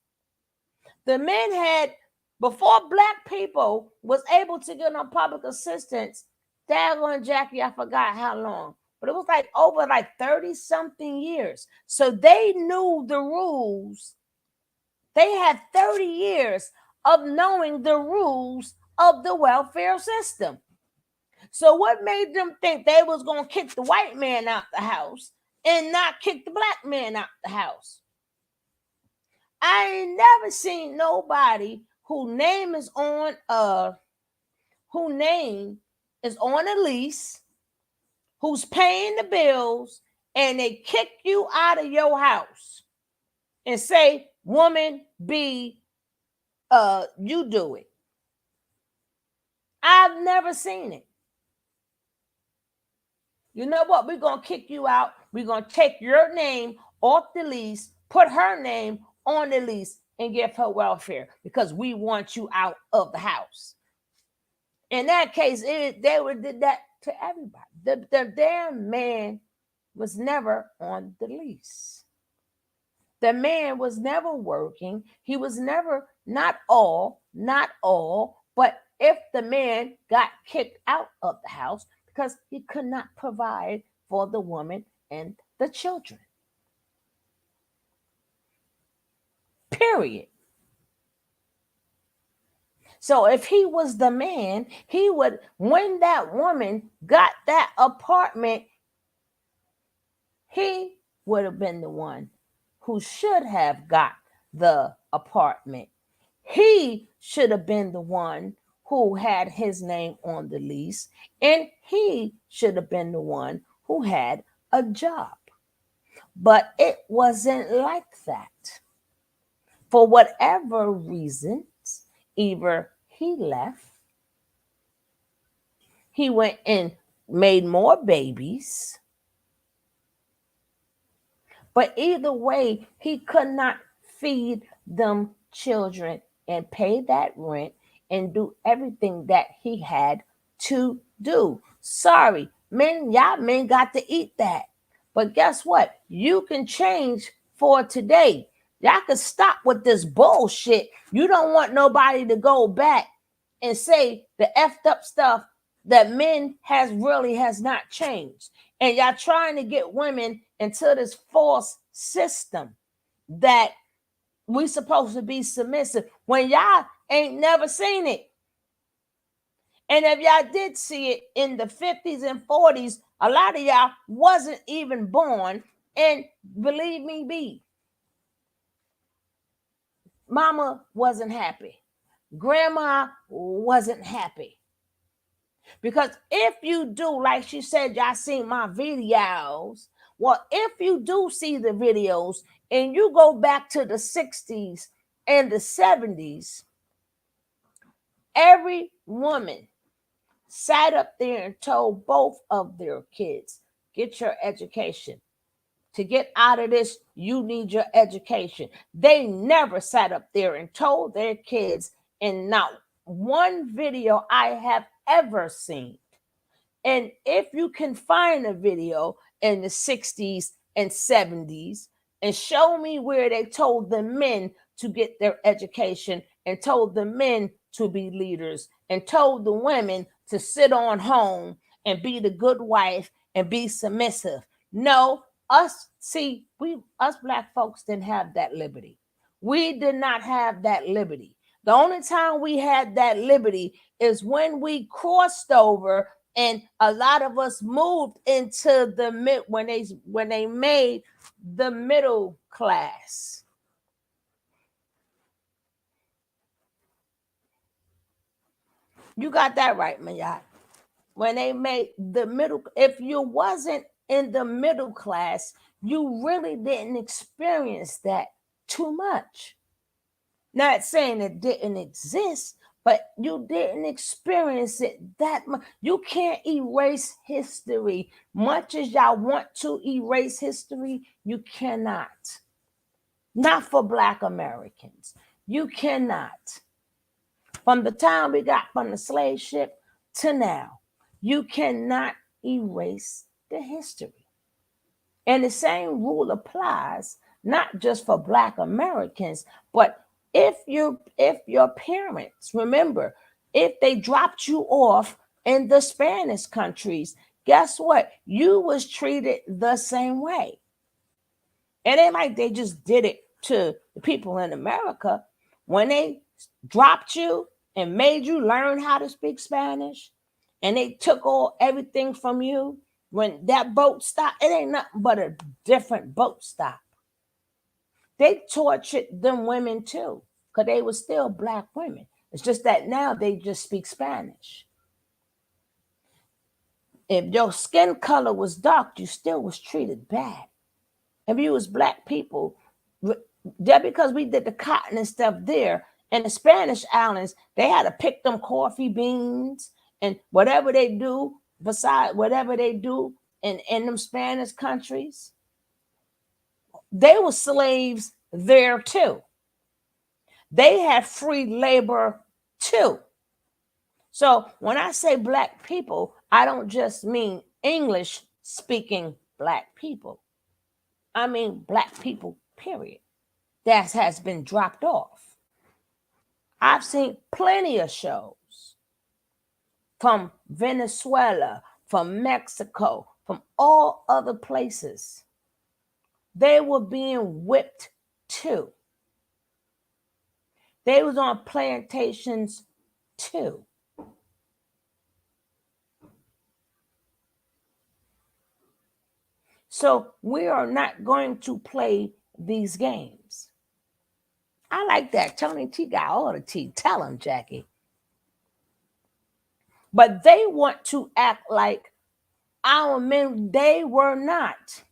The men had, before Black people was able to get on public assistance, daggone Jackie, I forgot how long, but it was like over like 30 something years. So they knew the rules. They had 30 years of knowing the rules of the welfare system. So what made them think they was going to kick the white man out the house and not kick the Black man out the house? I ain't never seen nobody whose name is on a lease, who's paying the bills, and they kick you out of your house and say, woman, you do it. I've never seen it. You know what? We're going to kick you out. We're going to take your name off the lease, put her name on the lease, and give her welfare because we want you out of the house. In that case, they would did that to everybody. The damn man was never on the lease. The man was never working. He was never, not all, but if the man got kicked out of the house because he could not provide for the woman and the children. Period. So if he was the man, he would, when that woman got that apartment, he would have been the one who should have got the apartment. He should have been the one who had his name on the lease, and he should have been the one who had a job. But it wasn't like that. For whatever reasons, either he left, he went and made more babies, but either way, he could not feed them children and pay that rent and do everything that he had to do. Sorry, men, y'all men got to eat that. But guess what? You can change for today. Y'all can stop with this bullshit. You don't want nobody to go back and say the effed up stuff that men has not changed. And y'all trying to get women into this false system that we supposed to be submissive when y'all ain't never seen it. And if y'all did see it in the 50s and 40s, a lot of y'all wasn't even born. And believe me, Mama wasn't happy. Grandma wasn't happy. Because if you do, like she said, y'all seen my videos. Well, if you do see the videos and you go back to the 60s and the 70s, every woman sat up there and told both of their kids, get your education. To get out of this, you need your education. They never sat up there and told their kids, and not one video I have ever seen. And if you can find a video in the 60s and 70s and show me where they told the men to get their education and told the men to be leaders and told the women to sit on home and be the good wife and be submissive. No, us Black folks didn't have that liberty. We did not have that liberty. The only time we had that liberty is when we crossed over and a lot of us moved into the mid when they made the middle class. You got that right, Mayat. when they made the middle, if you wasn't in the middle class, you really didn't experience that too much. Not saying it didn't exist, but you didn't experience it that much. You can't erase history. Much as y'all want to erase history, you cannot. Not for Black Americans. You cannot. From the time we got from the slave ship to now, you cannot erase the history. And the same rule applies not just for Black Americans, but if your parents, remember, if they dropped you off in the Spanish countries, guess what? You was treated the same way. It ain't like they just did it to the people in America. When they dropped you and made you learn how to speak Spanish, and they took everything from you, when that boat stopped, it ain't nothing but a different boat stop. They tortured them women too, because they were still Black women. It's just that now they just speak Spanish. If your skin color was dark, you still was treated bad. If you was Black people, just because we did the cotton and stuff there, in the Spanish islands, they had to pick them coffee beans and whatever they do, besides whatever they do in them Spanish countries. They were slaves there too. They had free labor too. So when I say Black people, I don't just mean English speaking Black people. I mean Black people, period. That has been dropped off. I've seen plenty of shows from Venezuela, from Mexico, from all other places. They were being whipped too. They was on plantations too. So we are not going to play these games. I like that. Tony T got all the tea. Tell him, Jackie. But they want to act like our men, they were not.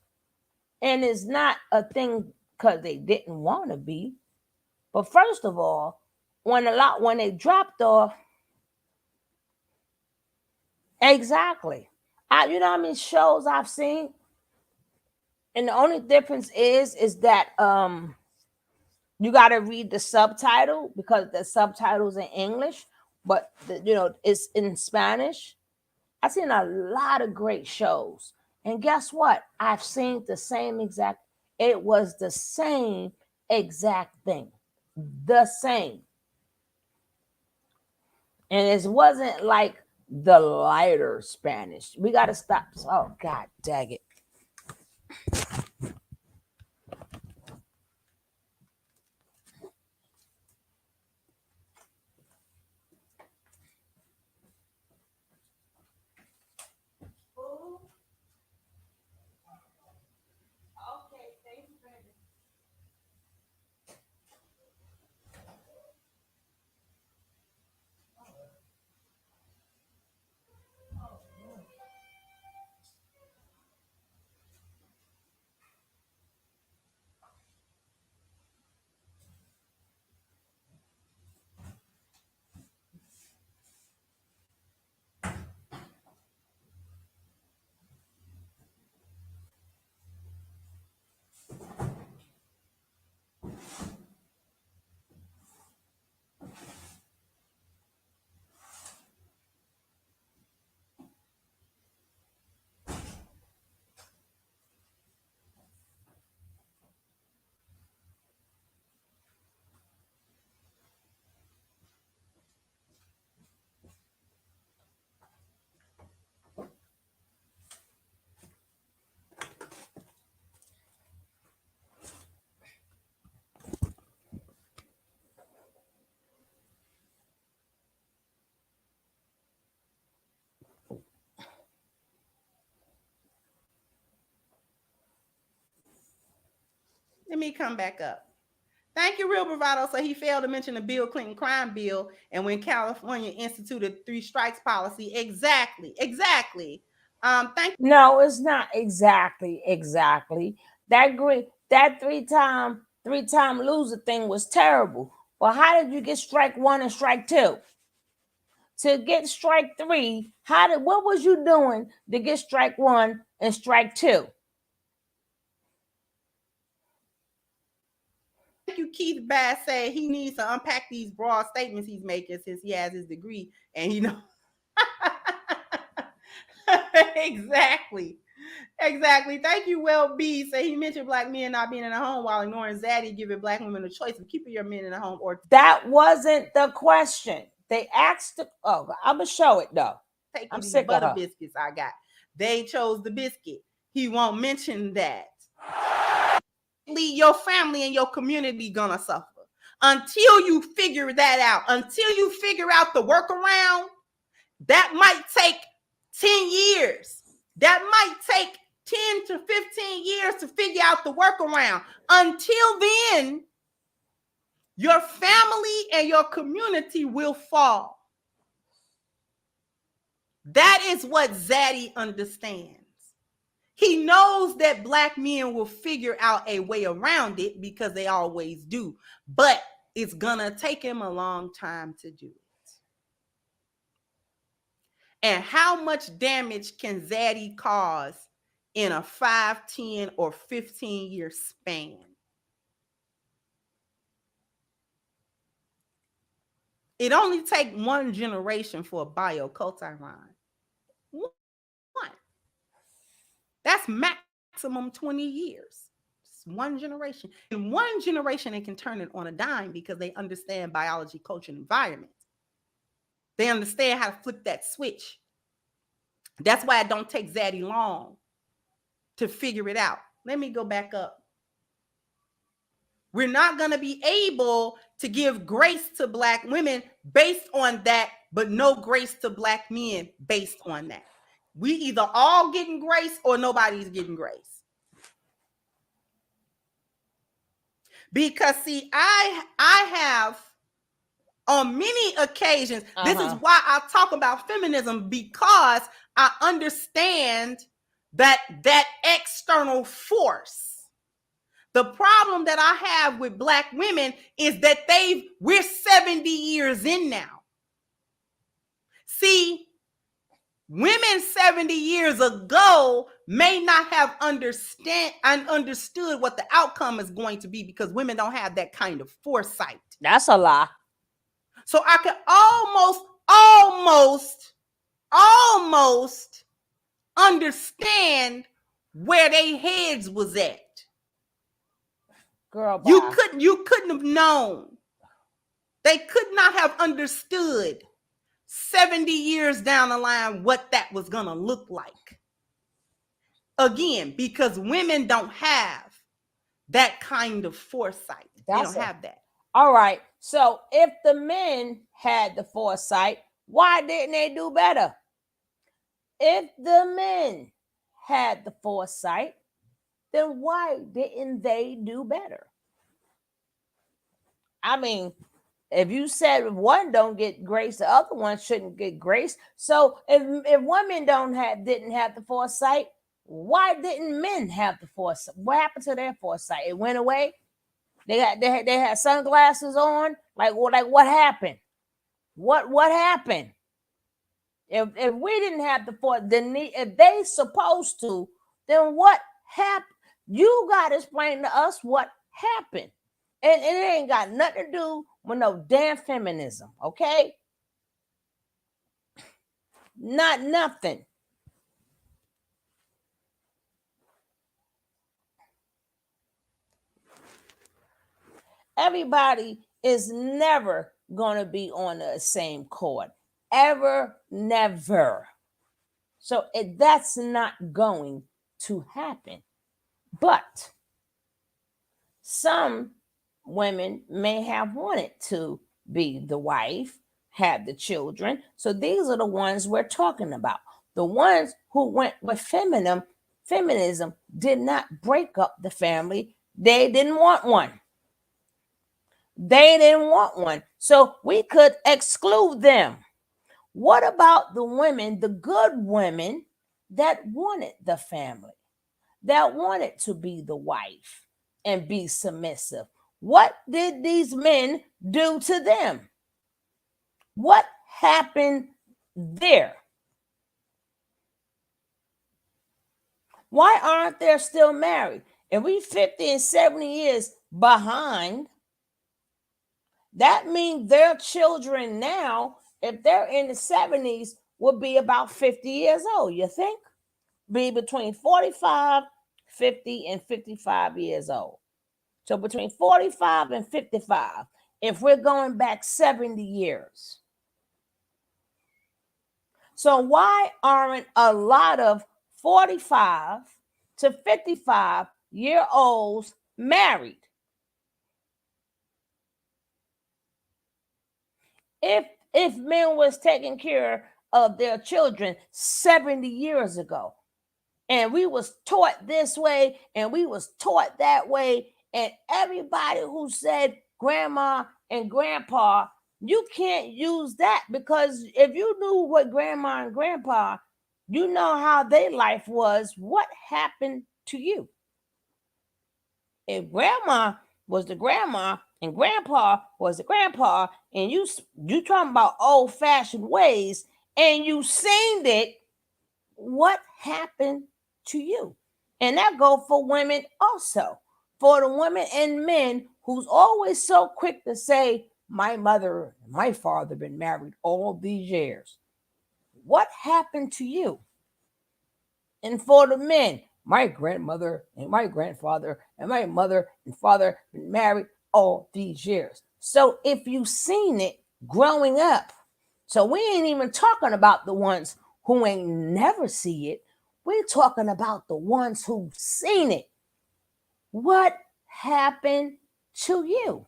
And it's not a thing because they didn't want to be. But first of all, when they dropped off, exactly. You know how many shows I've seen? And the only difference is that you got to read the subtitle because the subtitle's in English, but it's in Spanish. I've seen a lot of great shows. And guess what? I've seen the same exact, it was the same exact thing. The same. And it wasn't like the lighter Spanish. We got to stop. Oh, God dang it. Let me come back up. Thank you, Real Bravado. So he failed to mention the Bill Clinton crime bill and when California instituted 3 strikes policy. Exactly. Thank you. No, it's not exactly. That three-time loser thing was terrible. Well, how did you get strike 1 and strike 2? To get strike 3, what was you doing to get strike 1 and strike 2? Thank you, Keith Bass said he needs to unpack these broad statements he's making since he has his degree and he knows. Exactly. Thank you, Well B. Say he mentioned black men not being in the home while ignoring Zaddy giving black women a choice of keeping your men in the home or that wasn't the question. They asked I'm gonna show it though. I'm sick of butter biscuits I got. They chose the biscuit. He won't mention that. Your family and your community gonna suffer until you figure that out. Until you figure out the workaround, that might take 10 years. That might take 10 to 15 years to figure out the workaround. Until then, your family and your community will fall. That is what Zaddy understands. He knows that black men will figure out a way around it because they always do. But it's gonna take him a long time to do it. And how much damage can Zaddy cause in a 5, 10, or 15-year span? It only takes 1 generation for a bioculturon. 1. That's maximum 20 years. It's 1 generation. In 1 generation, they can turn it on a dime because they understand biology, culture, and environment. They understand how to flip that switch. That's why it don't take Zaddy long to figure it out. Let me go back up. We're not going to be able to give grace to black women based on that, but no grace to black men based on that. We either all getting grace or nobody's getting grace. Because see, I have on many occasions, this is why I talk about feminism, because I understand that external force. The problem that I have with black women is that we're 70 years in now. See, women 70 years ago may not have understood what the outcome is going to be because women don't have that kind of foresight. That's a lie. So I can almost understand where their heads was at. Girl, bye. You couldn't have known. They could not have understood 70 years down the line what that was going to look like. Again, because women don't have that kind of foresight. They don't have that. All right. So if the men had the foresight, why didn't they do better? If the men had the foresight, then why didn't they do better? I mean, if you said one don't get grace, the other one shouldn't get grace. So if women didn't have the foresight, why didn't men have the foresight? What happened to their foresight? It went away. They had sunglasses on. Like what happened? What happened? If we didn't have the foresight, then if they supposed to, then what happened? You got to explain to us what happened. And it ain't got nothing to do with no damn feminism, okay? Nothing. Everybody is never going to be on the same chord. Ever, never. So that's not going to happen. But some women may have wanted to be the wife, have the children. So these are the ones we're talking about. The ones who went with feminism did not break up the family. They didn't want one. They didn't want one. So we could exclude them. What about the women, the good women that wanted the family, that wanted to be the wife and be submissive? What did these men do to them? What happened there? Why aren't they still married? If we 50 and 70 years behind, that means their children now, if they're in the 70s, will be about 50 years old. You think? Be between 45, 50, and 55 years old. So between 45 and 55, if we're going back 70 years. So why aren't a lot of 45 to 55-year-olds married? If men was taking care of their children 70 years ago, and we was taught this way and we was taught that way, and everybody who said grandma and grandpa, you can't use that, because if you knew what grandma and grandpa, you know how their life was, what happened to you. If grandma was the grandma and grandpa was the grandpa, and you talking about old-fashioned ways, and you seen it, what happened to you? And that go for women also. For the women and men who's always so quick to say, my mother and my father been married all these years. What happened to you? And for the men, my grandmother and my grandfather and my mother and father been married all these years. So if you've seen it growing up, so we ain't even talking about the ones who ain't never see it. We're talking about the ones who've seen it. What happened to you?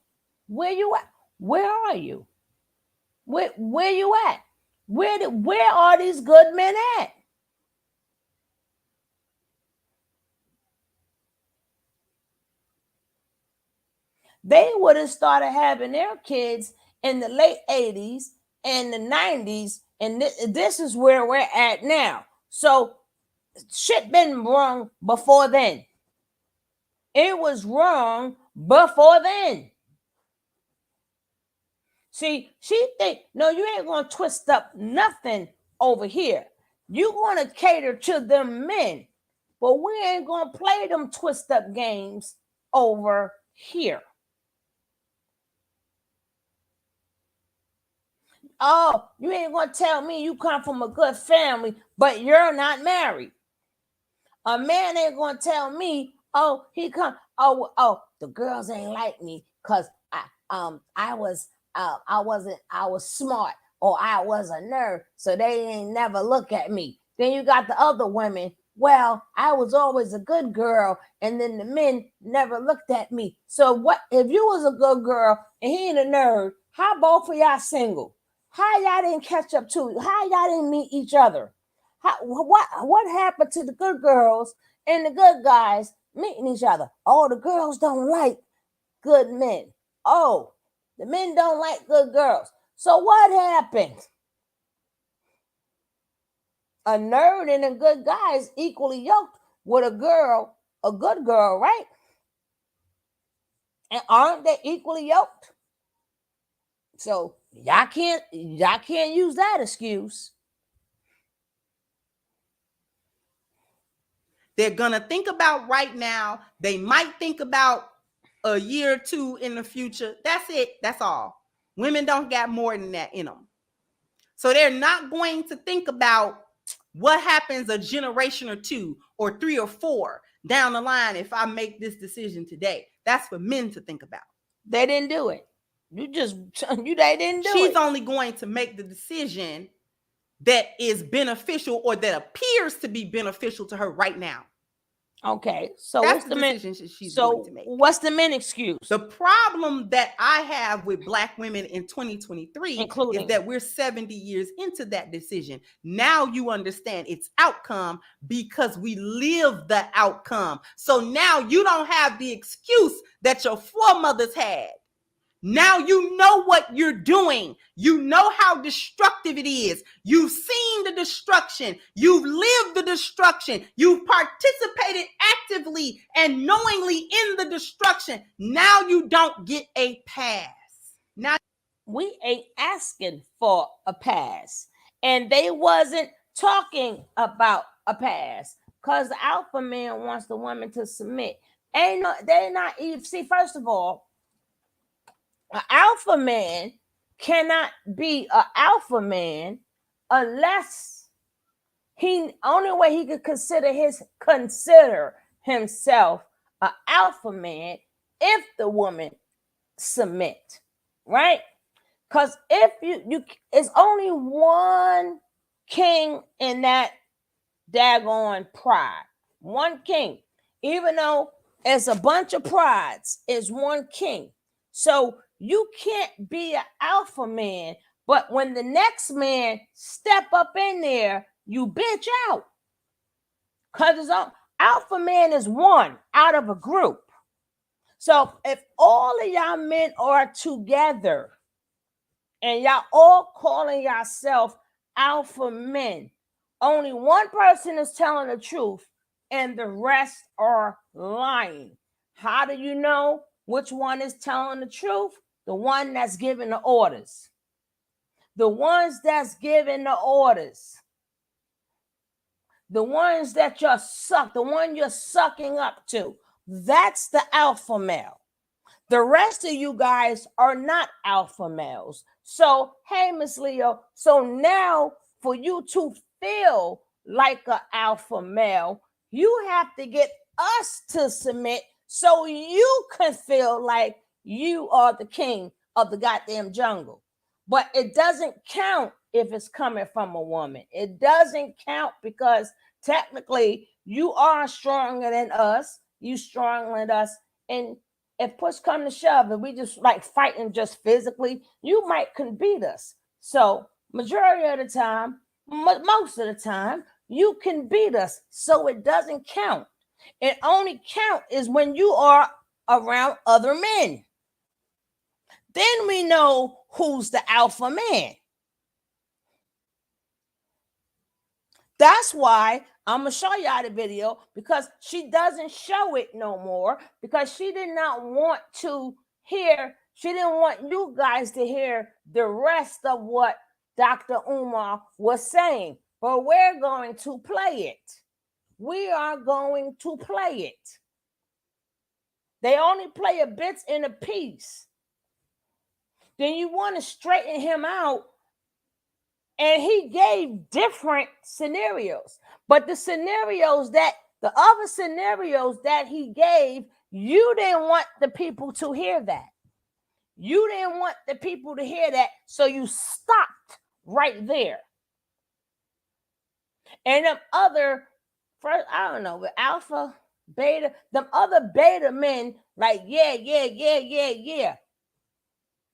Where you at? Where are you? Where you at? Where are these good men at? They would have started having their kids in the late 80s and the 90s, and this is where we're at now. So shit been wrong before then. It was wrong before then. See, she think, no, you ain't gonna twist up nothing over here. You gonna cater to them men, but we ain't gonna play them twist up games over here. Oh, you ain't gonna tell me you come from a good family, but you're not married. A man ain't gonna tell me, oh, he come, oh, the girls ain't like me because I was smart, or I was a nerd, so they ain't never look at me. Then you got the other women. Well, I was always a good girl, and then the men never looked at me. So what if you was a good girl and he ain't a nerd? How both of y'all single? How y'all didn't catch up to? How y'all didn't meet each other? What happened to the good girls and the good guys meeting each other? Oh, the girls don't like good men. Oh, the men don't like good girls. So what happened? A nerd and a good guy is equally yoked with a good girl, right? And aren't they equally yoked? So y'all can't use that excuse. They're gonna think about right now. They might think about a year or two in the future. That's it. That's all. Women don't got more than that in them. So they're not going to think about what happens a generation or two or three or four down the line if I make this decision today. That's for men to think about. They didn't do it. They didn't do it. She's only going to make the decision that is beneficial or that appears to be beneficial to her right now. Okay, so that's what's the decision she's going to make. What's the men excuse? The problem that I have with Black women in 2023 is that we're 70 years into that decision. Now you understand its outcome because we live the outcome. So now you don't have the excuse that your foremothers had. Now you know what you're doing. You know how destructive it is. You've seen the destruction. You've lived the destruction. You've participated actively and knowingly in the destruction. Now you don't get a pass. Now we ain't asking for a pass. And they wasn't talking about a pass because the alpha man wants the woman to submit. They're not even, see, first of all, an alpha man cannot be an alpha man unless only way he could consider himself an alpha man if the woman submit, right? Because if you it's only one king in that daggone pride, one king, even though it's a bunch of prides, is one king. So you can't be an alpha man, but when the next man step up in there, you bitch out. Because alpha man is one out of a group. So if all of y'all men are together and y'all all calling yourself alpha men, only one person is telling the truth and the rest are lying. How do you know which one is telling the truth? The one that's giving the orders. The ones that's giving the orders. The ones that the one you're sucking up to. That's the alpha male. The rest of you guys are not alpha males. So, hey, Miss Leo, so now for you to feel like an alpha male, you have to get us to submit so you can feel like you are the king of the goddamn jungle. But it doesn't count if it's coming from a woman. It doesn't count because technically you are stronger than us. You stronger than us. And if push come to shove and we just like fighting just physically, you might can beat us. So majority of the time, most of the time, you can beat us. So it doesn't count. It only count is when you are around other men. Then we know who's the alpha man. That's why I'm going to show y'all the video, because she doesn't show it no more because she did not want to hear, she didn't want you guys to hear the rest of what Dr. Umar was saying. But we're going to play it. We are going to play it. They only play a bits in a piece. Then you want to straighten him out. And he gave different scenarios. But the other scenarios that he gave, you didn't want the people to hear that. You didn't want the people to hear that. So you stopped right there. And them other, I don't know, alpha, beta, them other beta men, like, yeah.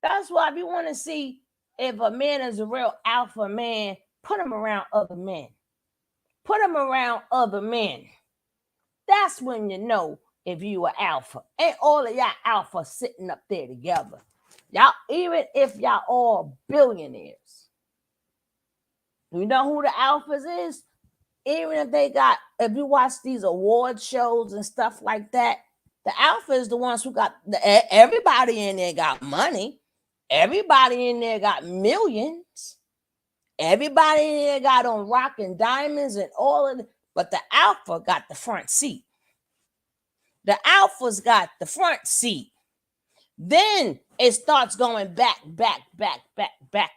That's why we want to see if a man is a real alpha man, put him around other men. Put him around other men. That's when you know if you are alpha. Ain't all of y'all alpha sitting up there together. Y'all, even if y'all all billionaires. You know who the alphas is? Even if you watch these award shows and stuff like that, the alpha is the ones who got, everybody in there got money. Everybody in there got millions. Everybody in there got on rock and diamonds and all of it. But the alpha got the front seat. The alphas got the front seat. Then it starts going back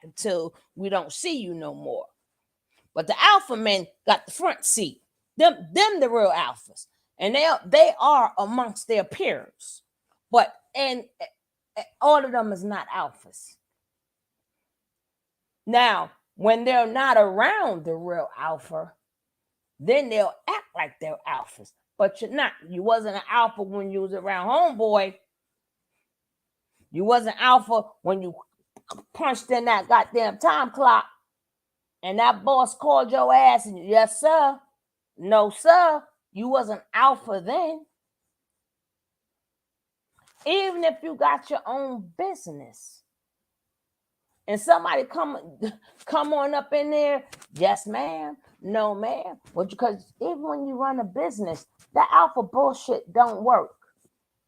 until we don't see you no more. But the alpha men got the front seat. Them the real alphas. And they are amongst their peers. But and all of them is not alphas. Now, when they're not around the real alpha, then they'll act like they're alphas. But you're not. You wasn't an alpha when you was around homeboy. You wasn't alpha when you punched in that goddamn time clock and that boss called your ass and yes, sir. No, sir. You wasn't alpha then. even if you got your own business and somebody come on up in there, yes, ma'am, no, ma'am. Well, because even when you run a business, that alpha bullshit don't work.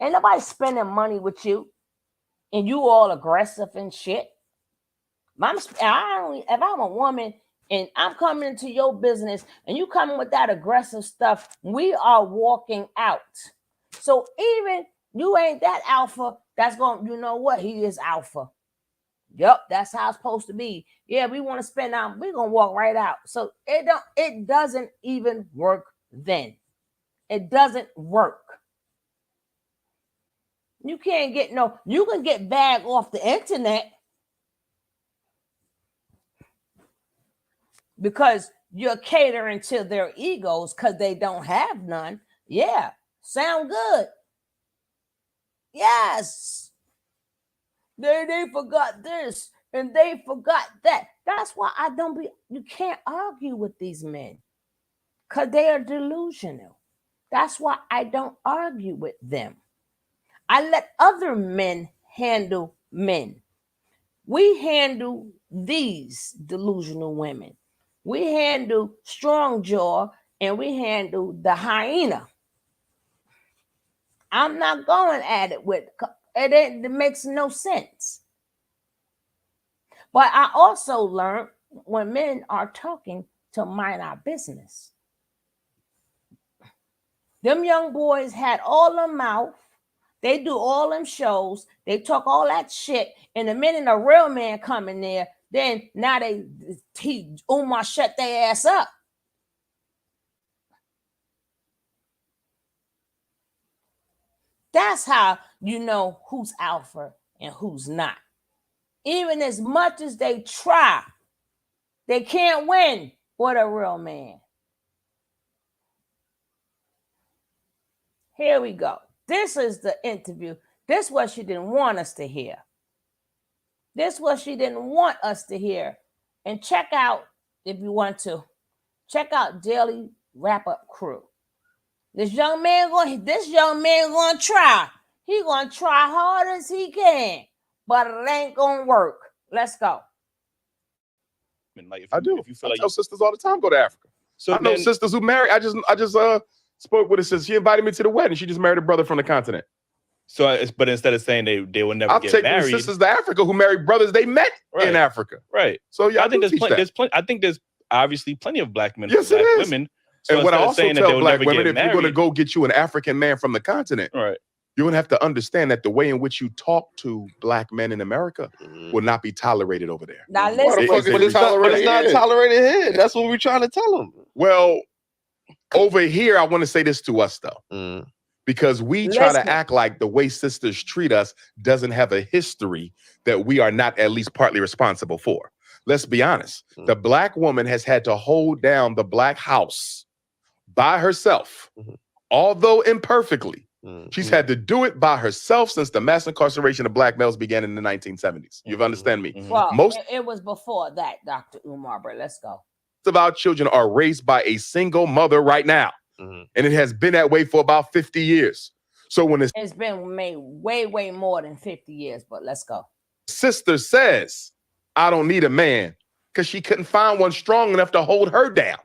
Ain't nobody spending money with you and you all aggressive and shit. If I'm a woman and I'm coming into your business and you coming with that aggressive stuff, we are walking out. So even you ain't that alpha, that's going, you know what? He is alpha. Yep, that's how it's supposed to be. Yeah, we want to spend out, we're gonna walk right out. So it doesn't even work then. It doesn't work. You can't get you can get bag off the internet because you're catering to their egos because they don't have none. Yeah, sound good. Yes. They forgot this and they forgot that. That's why you can't argue with these men because they are delusional. That's why I don't argue with them. I let other men handle men. We handle these delusional women. We handle Strong Jaw and we handle the hyena. I'm not going at it with it makes no sense. But I also learned when men are talking to mind our business. Them young boys had all the mouth. They do all them shows. They talk all that shit. And the minute a real man come in there, then now Umar shut their ass up. That's how you know who's alpha and who's not. Even as much as they try, they can't win with a real man. Here we go. This is the interview. This is what she didn't want us to hear. This is what she didn't want us to hear. And check out, if you want to, check out Daily Wrap-Up Crew. This young man going to try. He going to try hard as he can, but it ain't going to work. Let's go. Like I do. If you feel I like tell sisters all the time, go to Africa. So I know sisters who marry. I just spoke with her sister. She invited me to the wedding. She just married a brother from the continent. So, but instead of saying they will never get married, I'll take sisters to Africa who married brothers they met in Africa. Right. So yeah, I think there's plenty. I think there's obviously plenty of black men, yes, black women. So and what I also tell black women, if married, you're going to go get you an African man from the continent, right, you're going to have to understand that the way in which you talk to black men in America will not be tolerated over there. Now listen, but it's not tolerated here. That's what we're trying to tell them. Well, over here, I want to say this to us though, because we try to act like the way sisters treat us doesn't have a history that we are not at least partly responsible for. Let's be honest. The black woman has had to hold down the black house by herself, although imperfectly. She's had to do it by herself since the mass incarceration of black males began in the 1970s. You understand me? Well, it was before that, Dr. Umar, but let's go. Most of our children are raised by a single mother right now. And it has been that way for about 50 years. So when it's been made way more than 50 years, but let's go. Sister says, I don't need a man because she couldn't find one strong enough to hold her down.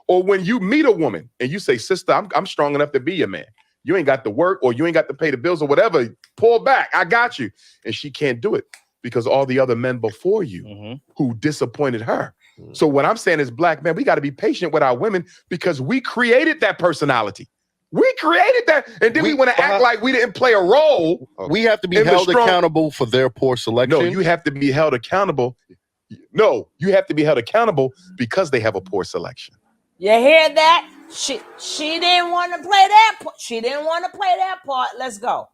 Or when you meet a woman and you say, sister, I'm strong enough to be your man. You ain't got to work or you ain't got to pay the bills or whatever. Pull back. I got you. And she can't do it because all the other men before you who disappointed her. So what I'm saying is, black men, we got to be patient with our women because we created that personality. We created that. And then we want to act like we didn't play a role. We have to be held accountable for their poor selection. No, you have to be held accountable. No, you have to be held accountable because they have a poor selection. You hear that? She didn't want to play that. She didn't want to play that part. Let's go.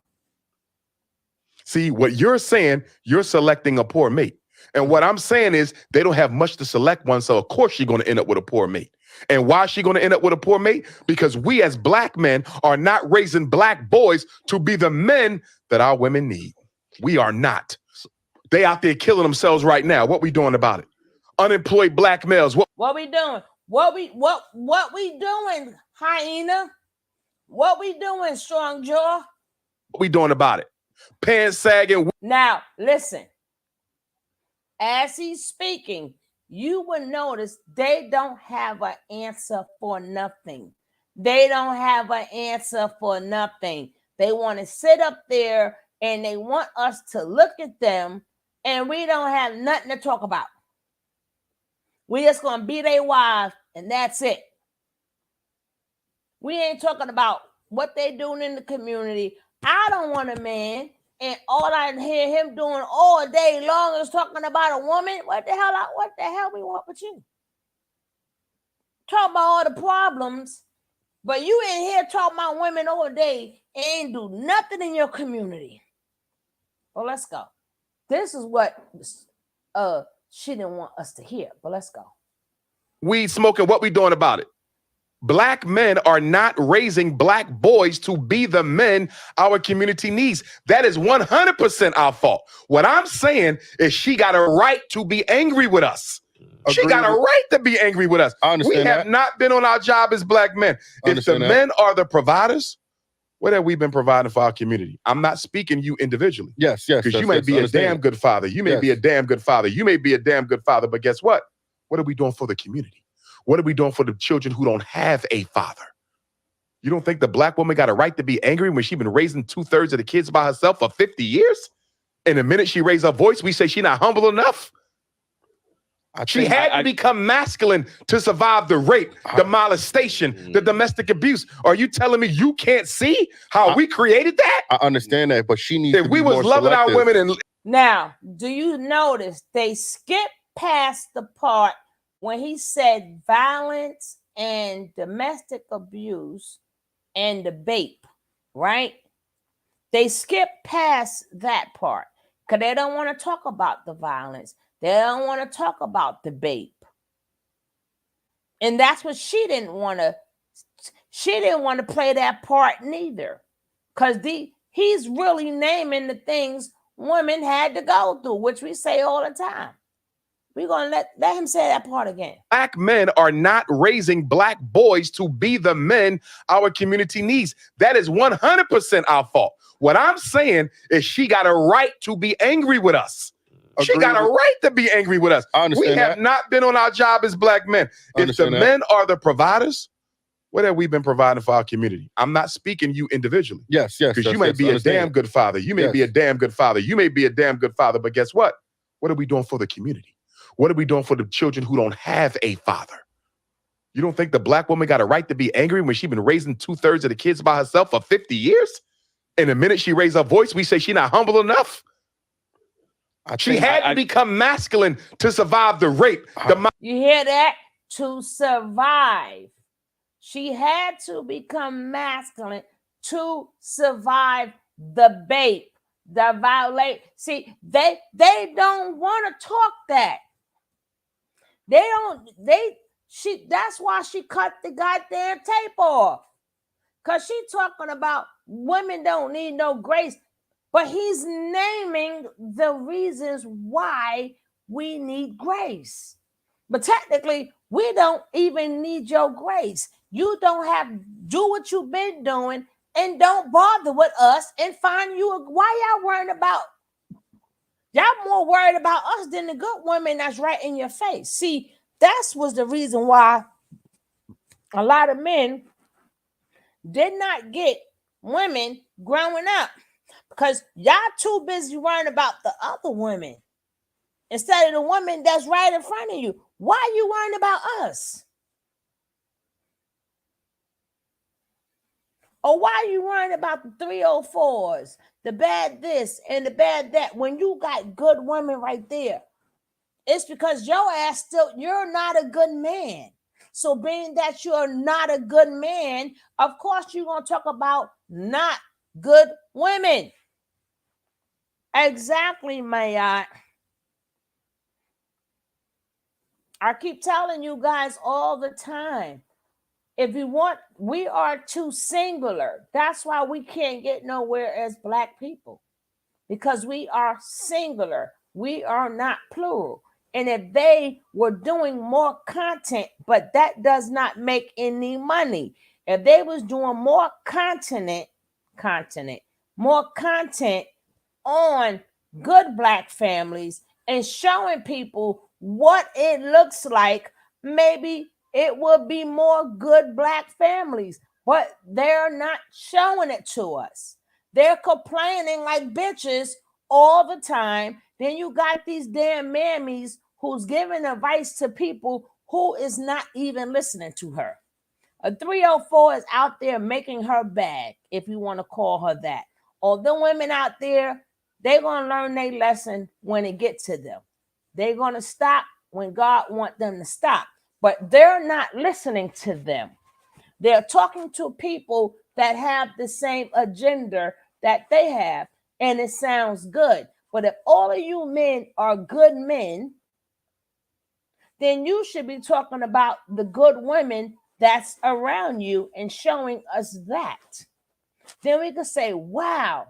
See, what you're saying, you're selecting a poor mate. And what I'm saying is they don't have much to select one. So of course she's going to end up with a poor mate. And why is she going to end up with a poor mate? Because we as black men are not raising black boys to be the men that our women need. We are not. They out there killing themselves right now. What we doing about it? Unemployed black males. What we doing? What we doing, hyena? What we doing, Strong Jaw? What we doing about it? pants sagging. Now, listen. As he's speaking, you will notice they don't have an answer for nothing. They don't have an answer for nothing. They want to sit up there and they want us to look at them, and we don't have nothing to talk about. We just gonna be their wives, and that's it. We ain't talking about what they doing in the community. I don't want a man, and all I hear him doing all day long is talking about a woman. What the hell we want with you? Talk about all the problems, but you in here talking about women all day and ain't do nothing in your community. Well, let's go. This is what she didn't want us to hear, but let's go. Weed smoking, what we doing about it? Black men are not raising black boys to be the men our community needs. That is 100% our fault. What I'm saying is she got a right to be angry with us. She got a right to be angry with us. We have not been on our job as black men. If the men are the providers, what have we been providing for our community? I'm not speaking you individually. Yes. Because you may be a damn good father. You may be a damn good father. You may be a damn good father. But guess what? What are we doing for the community? What are we doing for the children who don't have a father? You don't think the black woman got a right to be angry when she's been raising 2/3 of the kids by herself for 50 years? And the minute she raised her voice, we say she's not humble enough? She had to become masculine to survive the rape, the molestation, the domestic abuse. Are you telling me you can't see how we created that? I understand that, but she needs to be we was more loving selective. our women. And now, do you notice they skipped past the part when he said violence and domestic abuse and the BAPE, right? They skip past that part because they don't want to talk about the violence. They don't want to talk about the BAPE. And that's what she didn't want to play that part neither. Because he's really naming the things women had to go through, which we say all the time. We're going to let him say that part again. Black men are not raising black boys to be the men our community needs. That is 100% our fault. What I'm saying is she got a right to be angry with us. She got a right to be angry with us. We have not been on our job as black men. If the men are the providers, what have we been providing for our community? I'm not speaking you individually. Yes. Because you may be a damn good father. You may be a damn good father. You may be a damn good father. But guess what? What are we doing for the community? What are we doing for the children who don't have a father? You don't think the black woman got a right to be angry when she's been raising 2/3 of the kids by herself for 50 years? And the minute she raised her voice, we say she's not humble enough? She had to become masculine to survive the rape. You hear that? To survive. She had to become masculine to survive the BAPE, the violate. See, they don't want to talk that. That's why she cut the goddamn tape off. Because she talking about women don't need no grace. But he's naming the reasons why we need grace. But technically, we don't even need your grace. You don't do what you've been doing and don't bother with us and find you. Why y'all worried about? Y'all more worried about us than the good women that's right in your face. See, that was the reason why a lot of men did not get women growing up. Because y'all too busy worrying about the other women instead of the woman that's right in front of you. Why are you worrying about us? Or why are you worrying about the 304s, the bad this and the bad that, when you got good women right there? It's because your ass you're not a good man. So being that you're not a good man, of course you're going to talk about not good women. Exactly, Mayat. I keep telling you guys all the time. If you want, we are too singular. That's why we can't get nowhere as black people. Because we are singular. We are not plural. And if they were doing more content, but that does not make any money. If they was doing more more content, on good Black families and showing people what it looks like, maybe it would be more good Black families. But they're not showing it to us. They're complaining like bitches all the time. Then you got these damn mammies who's giving advice to people who is not even listening to her. A 304 is out there making her bad, if you want to call her that. All the women out there, they're going to learn their lesson when it gets to them. They're going to stop when God wants them to stop. But they're not listening to them. They're talking to people that have the same agenda that they have, and it sounds good. But if all of you men are good men, then you should be talking about the good women that's around you and showing us that. Then we could say, wow,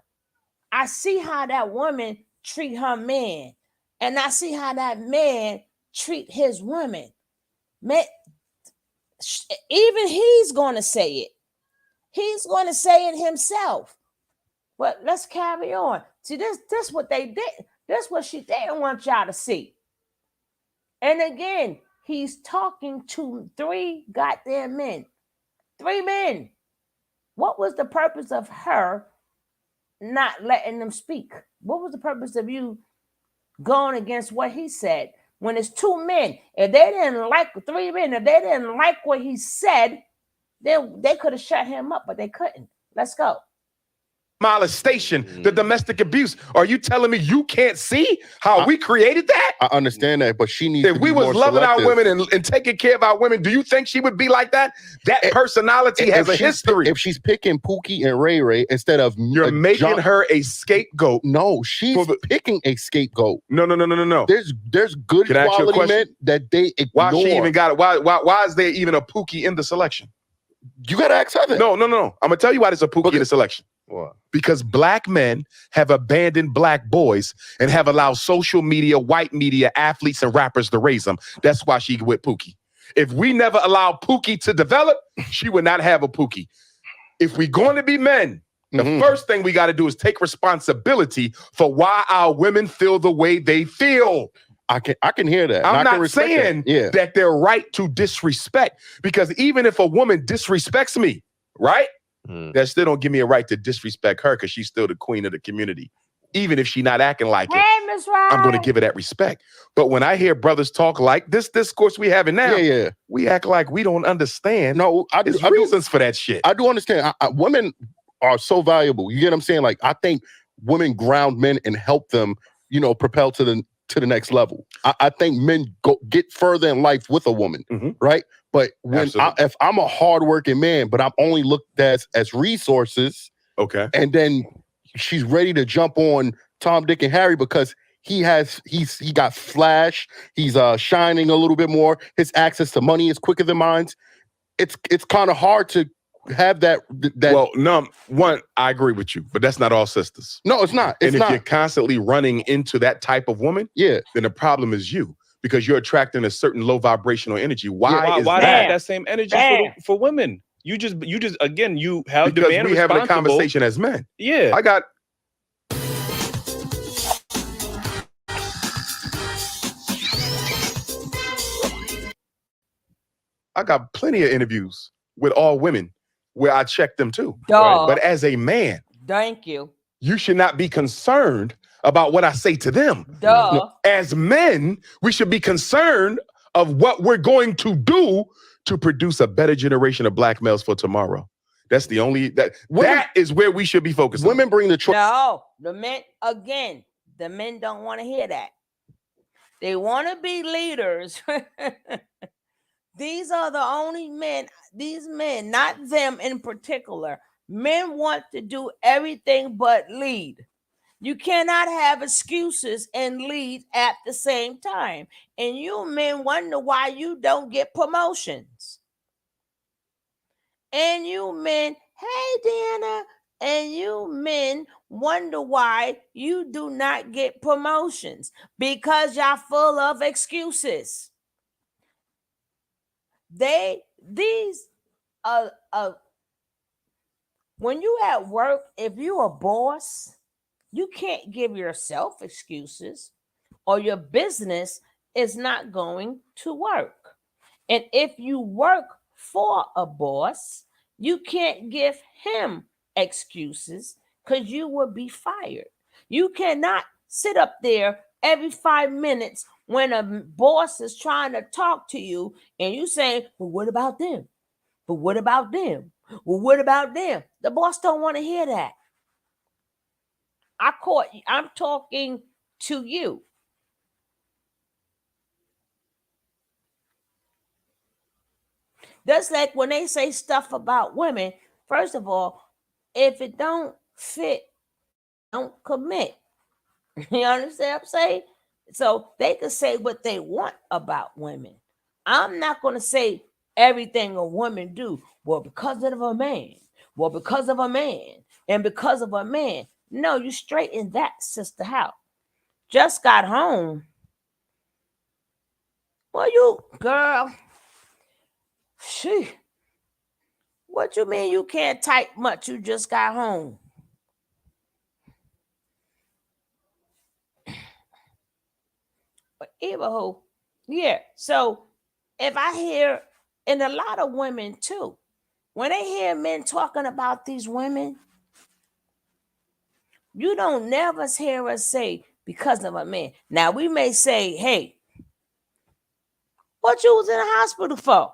I see how that woman treat her man, and I see how that man treat his woman. Man, even he's going to say it. He's going to say it himself. But let's carry on. See, this what they did. This what she didn't want y'all to see. And again, he's talking to 3 goddamn men. 3 men. What was the purpose of her not letting them speak? What was the purpose of you going against what he said? When it's 2 men, if they didn't like 3 men, if they didn't like what he said, then they could have shut him up, but they couldn't. Let's go. Molestation, the domestic abuse. Are you telling me you can't see how we created that? I understand that, but she needs If to we be was more loving selective. our women and taking care of our women, do you think she would be like that? That personality has a history. If she's picking Pookie and Ray Ray instead of You're making her a scapegoat. No, she's picking a scapegoat. No. There's good Can I ask you a quality men question? that they ignore. Why she even got it? Why is there even a Pookie in the selection? You gotta ask her that. No. I'm gonna tell you why there's a Pookie in the selection. What? Because Black men have abandoned Black boys and have allowed social media, white media, athletes, and rappers to raise them. That's why she with Pookie. If we never allowed Pookie to develop, she would not have a Pookie. If we're going to be men, the first thing we got to do is take responsibility for why our women feel the way they feel. I can hear that. I'm not saying that they're right to disrespect, because even if a woman disrespects me, right? That still don't give me a right to disrespect her, because she's still the queen of the community. Even if she's not acting like it, Miss Ryan, I'm going to give her that respect. But when I hear brothers talk like this discourse we having now, we act like we don't understand. No, there's reasons for that shit. I do understand. Women are so valuable. You get what I'm saying? Like, I think women ground men and help them, propel to the next level. I think men get further in life with a woman, right? But if I'm a hardworking man, but I'm only looked at as resources, okay, and then she's ready to jump on Tom, Dick, and Harry because he got flash, he's shining a little bit more, his access to money is quicker than mine. It's kind of hard to have that. Well, no, I agree with you, but that's not all sisters. No, it's not. If you're constantly running into that type of woman, then the problem is you, because you're attracting a certain low vibrational energy. Why that same energy for women? You just again, you have because the man we having a conversation as men. Yeah, I got plenty of interviews with all women where I check them too. Duh. But as a man, thank you. You should not be concerned about what I say to them. Duh. As men, we should be concerned of what we're going to do to produce a better generation of Black males for tomorrow. That's the only that is where we should be focused. Women bring the choice. No, the men don't want to hear that. They want to be leaders. These are the only men, these men, not them in particular. Men want to do everything but lead. You cannot have excuses and lead at the same time. And you men wonder why you don't get promotions. And you men, hey, Deanna, and you men wonder why you do not get promotions, because y'all full of excuses. When you at work, if you a boss, You can't give yourself excuses, or your business is not going to work. And if you work for a boss, you can't give him excuses because you will be fired. You cannot sit up there every 5 minutes when a boss is trying to talk to you and you say, well, what about them? But what about them? Well, what about them? The boss don't want to hear that. I'm talking to you. That's like when they say stuff about women. First of all, if it don't fit, don't commit. You understand what I'm saying? So they can say what they want about women. I'm not going to say everything a woman do. Well, because of a man. Well, because of a man. And because of a man. No, you straighten that sister out. Just got home. Well, you girl. She. What you mean you can't type much? You just got home. But either yeah. So if I hear, and a lot of women too, when they hear men talking about these women, you don't never hear us say because of a man. Now we may say, hey, what you was in the hospital for?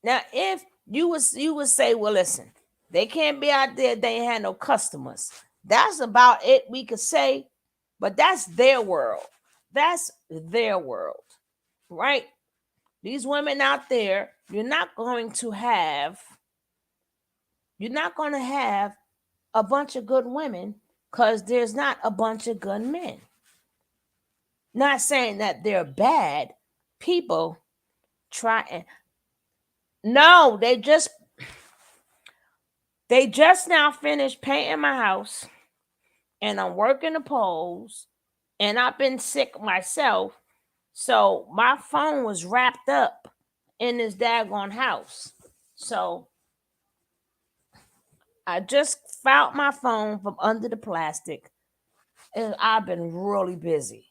Now, if you would say, well, listen, they can't be out there, they ain't had no customers. That's about it we could say, but that's their world. That's their world, right? These women out there, you're not going to have a bunch of good women because there's not a bunch of good men. Not saying that they're bad people. No, they just now finished painting my house, and I'm working the poles, and I've been sick myself, so my phone was wrapped up in this daggone house. So I just found my phone from under the plastic, and I've been really busy.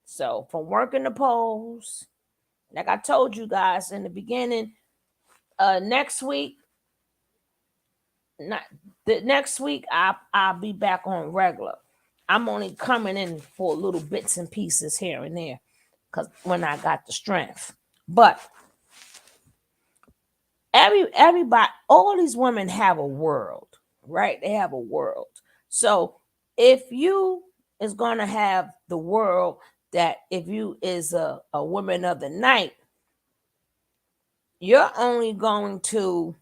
So from working the poles, like I told you guys in the beginning, next week, I'll be back on regular. I'm only coming in for little bits and pieces here and there, because when I got the strength. But everybody, all these women have a world, right? They have a world. So if you is gonna have the world that if you is a woman of the night, you're only going to,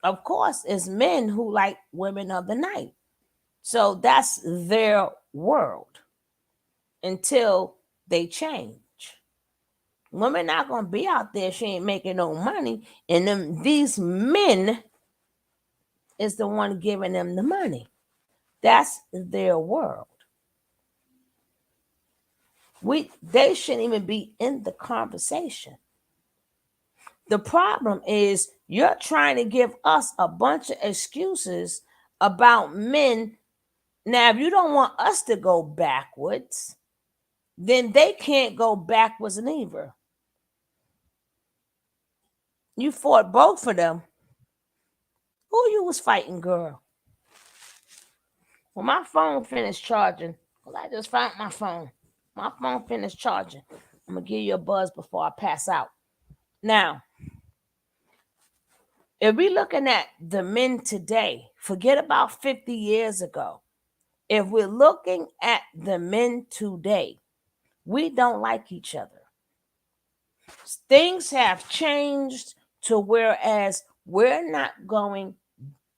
of course, it's men who like women of the night. So that's their world until they change. Women not gonna be out there, she ain't making no money, and these men is the one giving them the money. That's their world. They shouldn't even be in the conversation. The problem is you're trying to give us a bunch of excuses about men. Now, if you don't want us to go backwards, then they can't go backwards neither. You fought both of them. Who you was fighting, girl? When my phone finished charging, well, I just found my phone. My phone finished charging. I'm going to give you a buzz before I pass out. Now, if we're looking at the men today, forget about 50 years ago. If we're looking at the men today, we don't like each other. Things have changed to whereas we're not going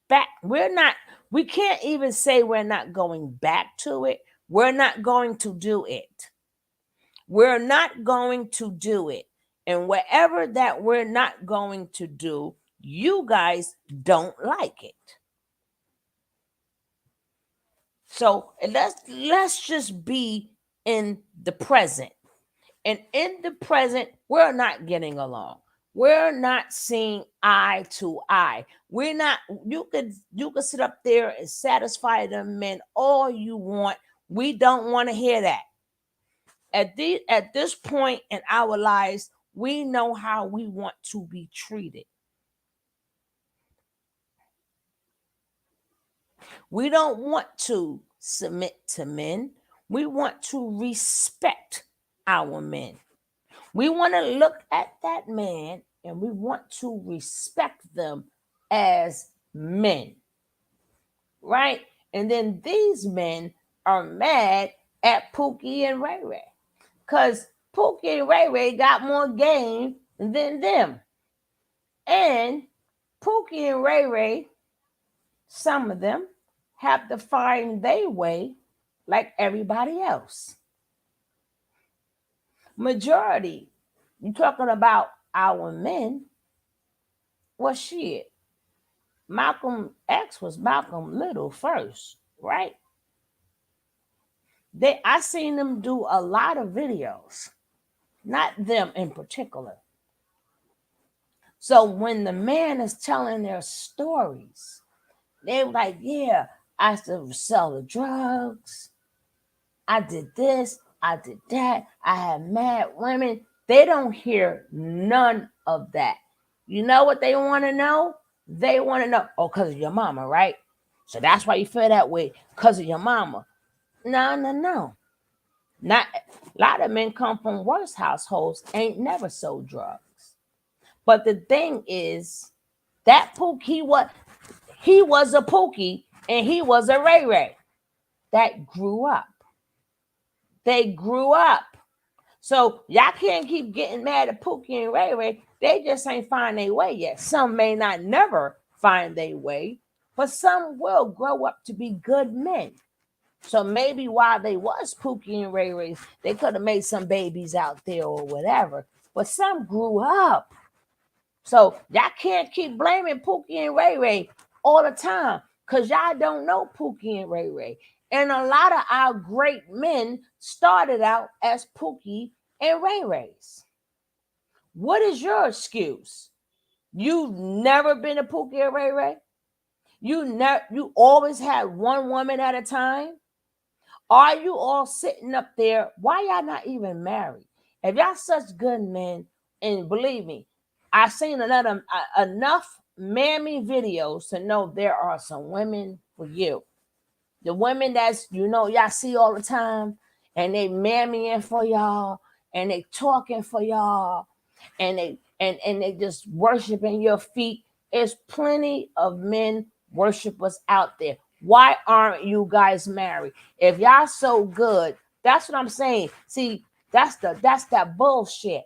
back. We can't even say we're not going back to it. We're not going to do it. We're not going to do it. And whatever that we're not going to do, you guys don't like it. So let's just be in the present. And in the present, we're not getting along. We're not seeing eye to eye. We're not, you could sit up there and satisfy the men all you want. We don't want to hear that. At this point in our lives, we know how we want to be treated. We don't want to submit to men. We want to respect our men. We want to look at that man and we want to respect them as men. Right? And then these men are mad at Pookie and Ray Ray because Pookie and Ray Ray got more game than them. And Pookie and Ray Ray, some of them, have to find their way like everybody else. Majority, you talking about our men, well, shit. Malcolm X was Malcolm Little first, right? I seen them do a lot of videos, not them in particular. So when the man is telling their stories, they're like, yeah, I used to sell the drugs. I did this. I did that. I had mad women. They don't hear none of that. You know what they want to know? They want to know, oh, because of your mama, right? So that's why you feel that way, because of your mama. No. Not a lot of men come from worse households, ain't never sold drugs. But the thing is, that Pookie, he was a Pookie and he was a Ray Ray that grew up. They grew up. So y'all can't keep getting mad at Pookie and Ray Ray. They just ain't find their way yet. Some may not never find their way, but some will grow up to be good men. So maybe while they was Pookie and Ray Ray, they could have made some babies out there or whatever. But some grew up. So y'all can't keep blaming Pookie and Ray Ray all the time because y'all don't know Pookie and Ray Ray. And a lot of our great men started out as Pookie and Ray Rays. What is your excuse? You've never been a Pookie or Ray Ray? You always had one woman at a time? Are you all sitting up there? Why y'all not even married? If y'all such good men, and believe me, I've seen enough mammy videos to know there are some women for you. The women that's, y'all see all the time, and they mammying for y'all, and they talking for y'all, and they just worshiping your feet. There's plenty of men worshipers out there. Why aren't you guys married? If y'all so good, that's what I'm saying. See, that's that bullshit.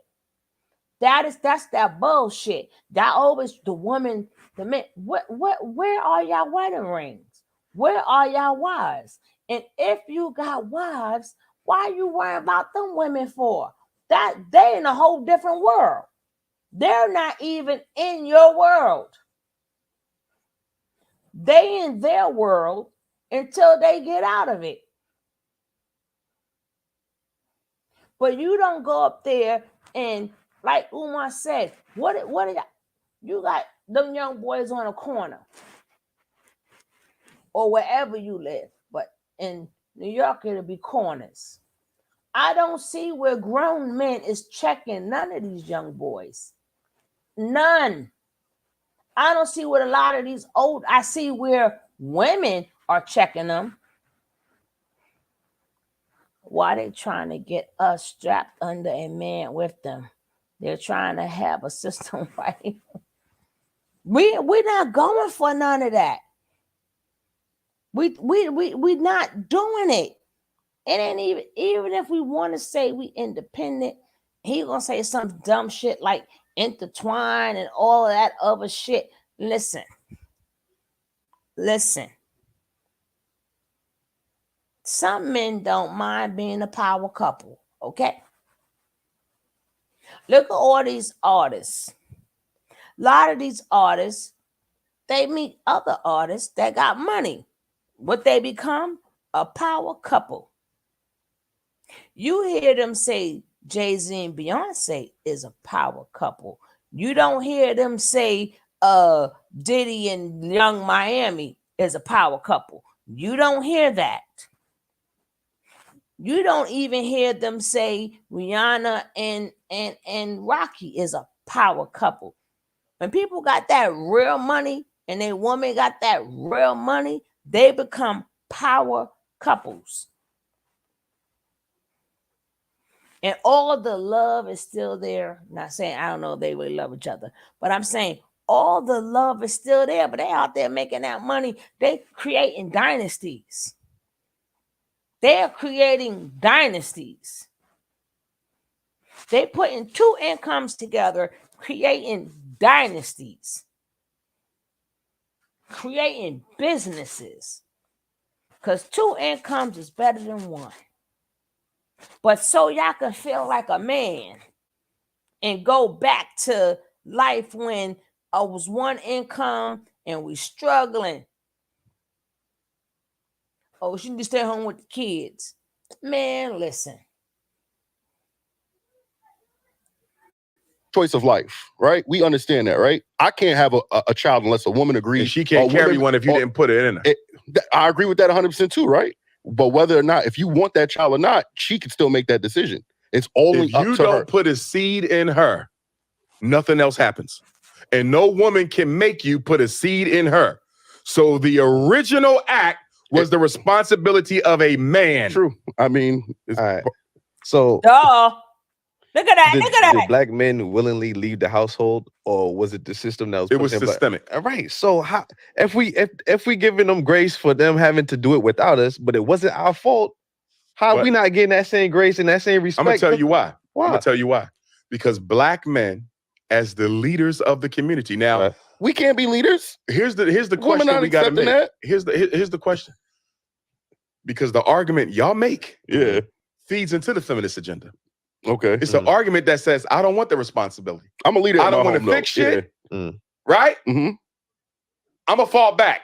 That's that bullshit. That always the woman, the men. Where are y'all wedding rings? Where are y'all wives? And if you got wives, why are you worrying about them women for? That they in a whole different world. They're not even in your world. They in their world until they get out of it. But you don't go up there and, like Umar said, what you got them young boys on a corner or wherever you live, but in New York it'll be corners. I don't see where grown men is checking none of these young boys. None. I don't see what a lot of these I see where women are checking them. Why they trying to get us strapped under a man with them? They're trying to have a system right. We're not going for none of that. We not doing it. It ain't even if we want to say we independent, he gonna say some dumb shit like intertwine and all of that other shit. Listen. Some men don't mind being a power couple, okay? Look at all these artists. A lot of these artists, they meet other artists that got money. What they become? A power couple. You hear them say Jay-Z and Beyonce is a power couple. You don't hear them say Diddy and Young Miami is a power couple. You don't hear that. You don't even hear them say Rihanna and Rocky is a power couple. When people got that real money and their woman got that real money, they become power couples. And all of the love is still there. Not saying I don't know if they really love each other, but I'm saying all the love is still there, but they out there making that money. They creating dynasties. They're creating dynasties. They putting two incomes together, creating dynasties, creating businesses. Because two incomes is better than one. But so y'all can feel like a man and go back to life when I was one income and we struggling. Oh, she need to stay home with the kids. Man, listen. Choice of life, right? We understand that, right? I can't have a child unless a woman agrees. And she can't a carry woman- one if you or- didn't put it in her. I agree with that 100% too, right? But whether or not, if you want that child or not, she can still make that decision. It's only If up you to don't her. put a seed in her, nothing else happens. And no woman can make you put a seed in her. So the original act was the responsibility of a man. True. I mean, it's, All right. So Duh. Look at that. did, Look at did that. black men willingly leave the household, or was it the system that was? It putting was them black- systemic. All right. So how if we giving them grace for them having to do it without us, but it wasn't our fault, how But- we not getting that same grace and that same respect? I'm gonna tell you why. I'm Why? gonna tell you why. Because black men, as the leaders of the community. Now, Right. we can't be leaders. here's the Women question not we gotta accepting make. that. Here's the question. Because the argument y'all make Yeah. feeds into the feminist agenda. Okay. It's an argument that says, I don't want the responsibility, I'm a leader. I in don't my wanna home, though. fix shit. Mm. right? Mhm. I'm gonna fall back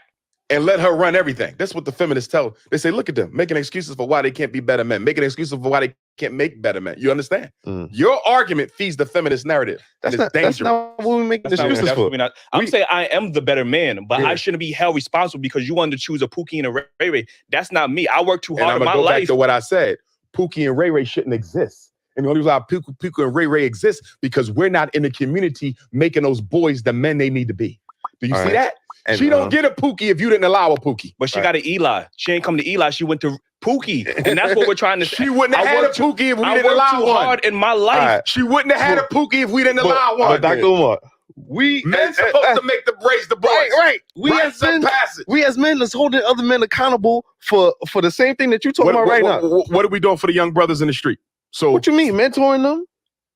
and let her run everything. That's what the feminists tell. They say, look at them making excuses for why they can't be better men, making excuses for why they can't make better men. You understand? Mm. Your argument feeds the feminist narrative. That's and it's not. That's dangerous. not what we make That's not, excuses that's for. what we're not. I'm We- saying I am the better man, but Yeah. I shouldn't be held responsible because you wanted to choose a Pookie and a Ray Ray. That's not me. I work too And hard I'm in gonna my go back life. to what I said. Pookie and Ray Ray shouldn't exist. And the only reason why Pookie and Ray Ray exist because we're not in the community making those boys the men they need to be. Do you All see right. that? And, She don't get a Pookie if you didn't allow a Pookie. But she Right. got an Eli. She ain't come to Eli. She went to Pookie, and that's what we're trying to say. She wouldn't have I had a worked too- Pookie if we I didn't worked allow too one. hard in my life. All right. She wouldn't have had a Pookie if we didn't allow one. But Dr. Umar, we Men's supposed to make the raise the boys. right. We Rights as men, of passage. we as men is holding other men accountable for the same thing that you're talking about right now. What are we doing for the young brothers in the street? So What you mean, mentoring them?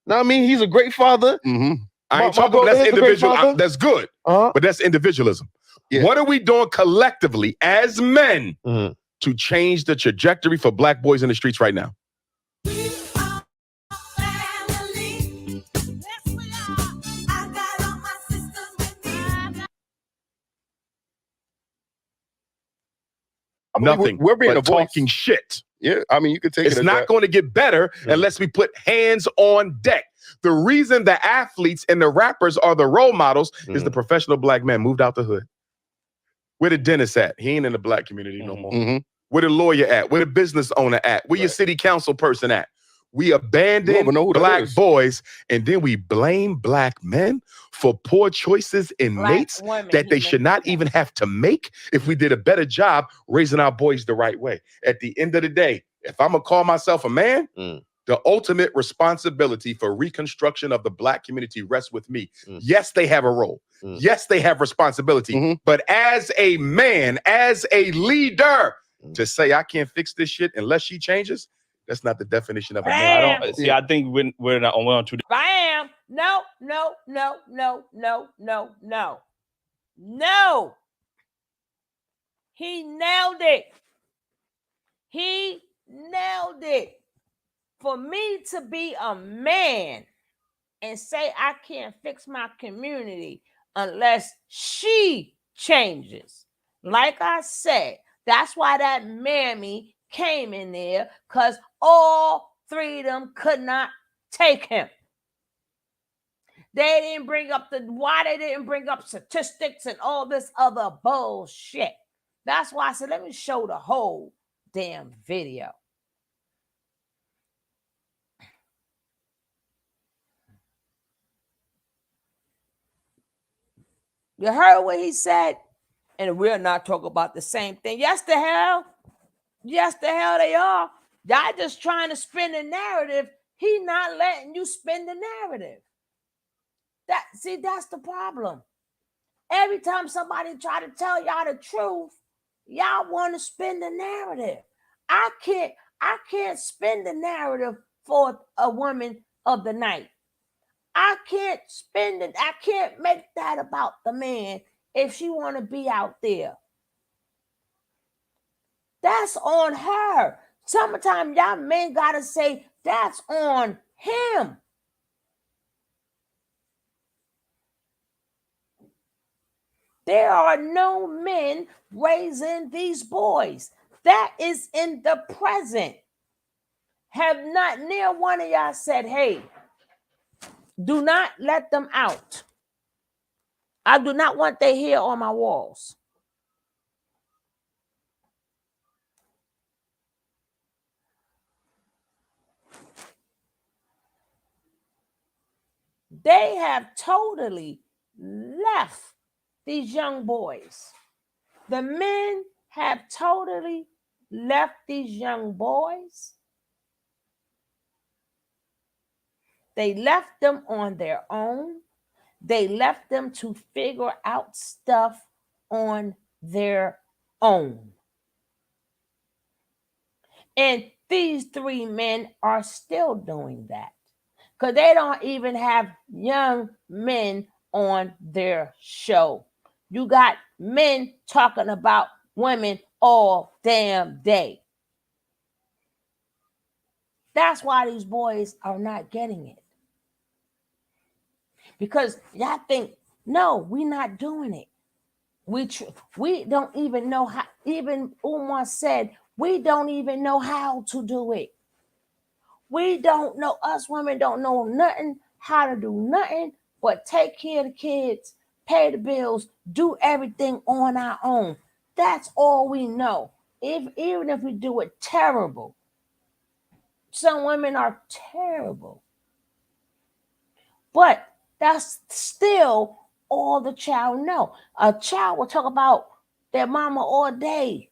No, I mean he's a great father. Mm-hmm. I ain't my talking. brother That's is a great individual. father. That's good, but that's individualism. Yeah. What are we doing collectively as men Mhm. to change the trajectory for black boys in the streets right now? I believe Nothing. We're being but a voice. talking shit. Yeah. I mean, you could take It's it. as not that. going to get better Mhm. unless we put hands on deck. The reason the athletes and the rappers are the role models is the professional black man moved out the hood. Where the dentist at? He ain't in the black community no more. Mhm. Where the lawyer at? Where the business owner at? Where your Right. city council person at? We You abandon don't even know who that black is. boys and then we blame black men for poor choices in Black mates women, that he they should not mentioned even have to make if we did a better job raising our boys the right way. At the end of the day, if I'm gonna call myself a man, Mm. the ultimate responsibility for reconstruction of the black community rests with me. Mm. Yes, they have a role. Mm. Yes, they have responsibility. Mhm. But as a man, as a leader, Mm. to say I can't fix this shit unless she changes, that's not the definition of a I man. don't see. I think we're not on two. Bam! No, no, no, no, no, no, no. No. He nailed it. He nailed it. For me to be a man and say I can't fix my community unless she changes. Like I said, that's why that mammy came in there, because all three of them could not take him. They didn't bring up why they didn't bring up statistics and all this other bullshit. That's why I said, let me show the whole damn video. You heard what he said? And we're not talking about the same thing. Yes, the hell. Yes, the hell they are. Y'all just trying to spin the narrative. He not letting you spin the narrative. That's the problem. Every time somebody try to tell y'all the truth, y'all want to spin the narrative. I can't spin the narrative for a woman of the night. I can't spin it. I can't make that about the man if she want to be out there. That's on her. Sometimes y'all men gotta say that's on him. There are no men raising these boys. That is in the present. Have not near one of y'all said, hey, do not let them out. I do not want their hair on my walls. They have totally left these young boys. The men have totally left these young boys. They left them on their own. They left them to figure out stuff on their own. And these three men are still doing that because they don't even have young men on their show. You got men talking about women all damn day. That's why these boys are not getting it. Because y'all think, no, we're not doing it. We don't even know how, even Umar said, we don't even know how to do it. We don't know, us women don't know nothing, how to do nothing but take care of the kids, pay the bills, do everything on our own. That's all we know. Even if we do it terrible. Some women are terrible. But that's still all the child know. A child will talk about their mama all day.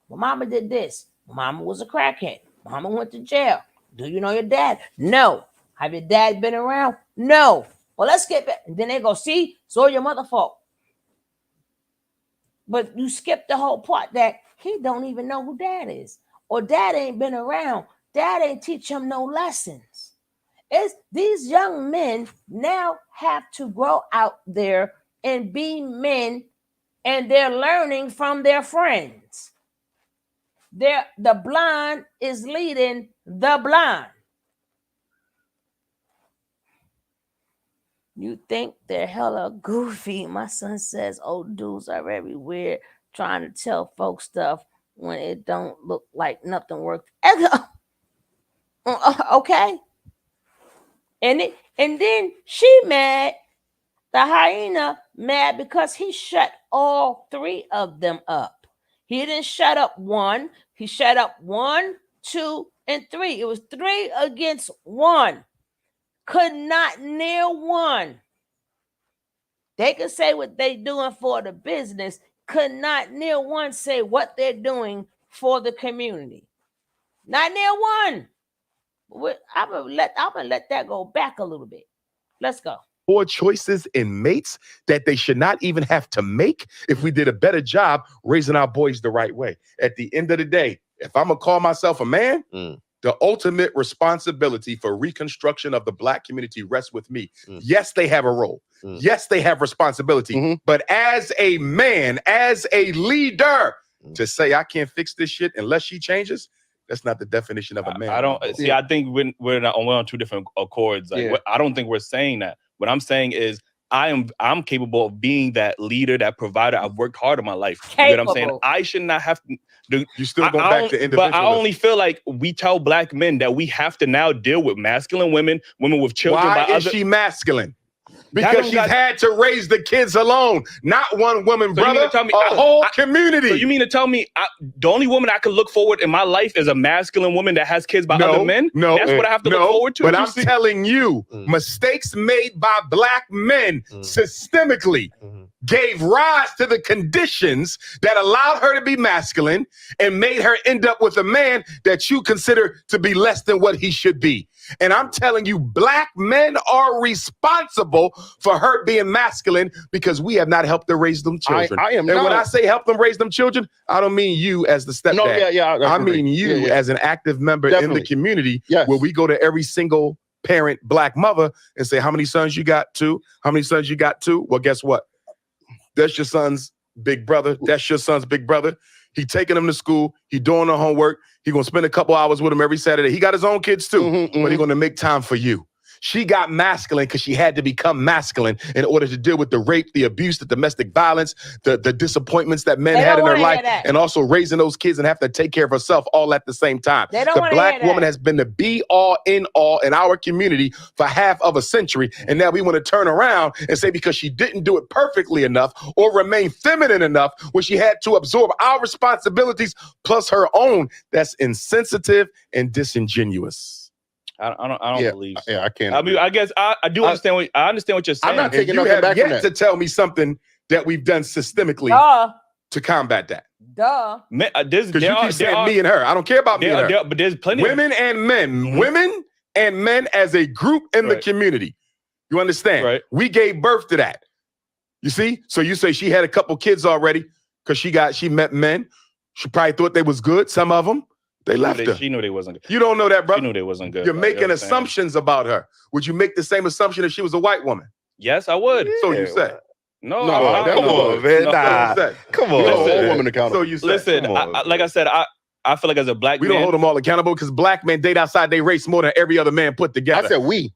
My mama did this. My mama was a crackhead. Mama went to jail. Do you know your dad? No. Have your dad been around? No. Well, let's get back. And then they go, see, so your mother fault. But you skip the whole part that he don't even know who dad is. Or dad ain't been around. Dad ain't teach him no lessons. These young men now have to grow out there and be men, and they're learning from their friends. The blind is leading the blind. You think they're hella goofy. My son says old dudes are very weird trying to tell folks stuff when it don't look like nothing worked. Okay. And then she mad, the hyena mad because he shut all three of them up. He didn't shut up one. He shut up 1, 2, and 3. It was 3 against 1. Could not nail one. They could say what they doing for the business. Could not nail one say what they're doing for the community. Not nail one. I'm gonna let that go back a little bit. Let's go. Poor choices in mates that they should not even have to make if we did a better job raising our boys the right way. At the end of the day, if I'm gonna call myself a man, the ultimate responsibility for reconstruction of the Black community rests with me. Yes, they have a role. Yes, they have responsibility. But as a man, as a leader, to say I can't fix this shit unless she changes, that's not the definition of a man. I don't see. I think we're on two different accords. Like, I don't think we're saying that. What I'm saying is I'm capable of being that leader, that provider. I've worked hard in my life. You know what I'm saying? I should not have to do. You still go back to individualism. But I only feel like we tell Black men that we have to now deal with masculine women with children. Why is she masculine? Because she's had to raise the kids alone. Not one woman, So you mean brother. to tell me- a whole community. So you mean to tell me the only woman I could look forward in my life is a masculine woman that has kids by other men? No, That's what I have to look forward to. But I'm telling you, mistakes made by black men systemically gave rise to the conditions that allowed her to be masculine and made her end up with a man that you consider to be less than what he should be. And I'm telling you, black men are responsible for her being masculine because we have not helped her raise them children. I am and not. when I say help them raise them children, I don't mean you as the stepdad. No, yeah. I mean you as an active member in Definitely. the community Yes. where we go to every single parent, black mother, and say, how many sons you got? 2? How many sons you got? 2? Well, guess what? That's your son's big brother. That's your son's big brother. He taking them to school. He doing the homework. He gonna spend a couple hours with him every Saturday. He got his own kids too, but he gonna make time for you. She got masculine because she had to become masculine in order to deal with the rape, the abuse, the domestic violence, the disappointments that men They had don't in her wanna life, hear that. and also raising those kids and have to take care of herself all at the same time. They don't The wanna black hear woman that. has been the be all in all in our community for half of a century, and now we want to turn around and say because she didn't do it perfectly enough or remain feminine enough when she had to absorb our responsibilities plus her own, that's insensitive and disingenuous. I don't believe. So. Yeah, I can't. I mean, I guess I do understand. I understand what you're saying. I'm not And taking you nothing have back yet yet to tell me something that we've done systemically to combat that. Duh. Because you keep saying me and her. I don't care about me and her. But there's plenty Women and men. Women and men as a group in the community. You understand? Right. We gave birth to that. You see? So you say she had a couple kids already because she met men. She probably thought they was good. Some of them, they left her. She knew they wasn't good. You don't know that, bro. She knew they wasn't good. You're bro. making You know what I'm saying? assumptions about her. Would you make the same assumption if she was a white woman? Yes, I would. So you say. No, Come on, man. No. Nah. So you say. Come We on. don't hold man. women accountable. So you say. Listen, Come on, like I said, I feel like as a black We man, don't hold them all accountable because black men date outside their race more than every other man put together. I said we.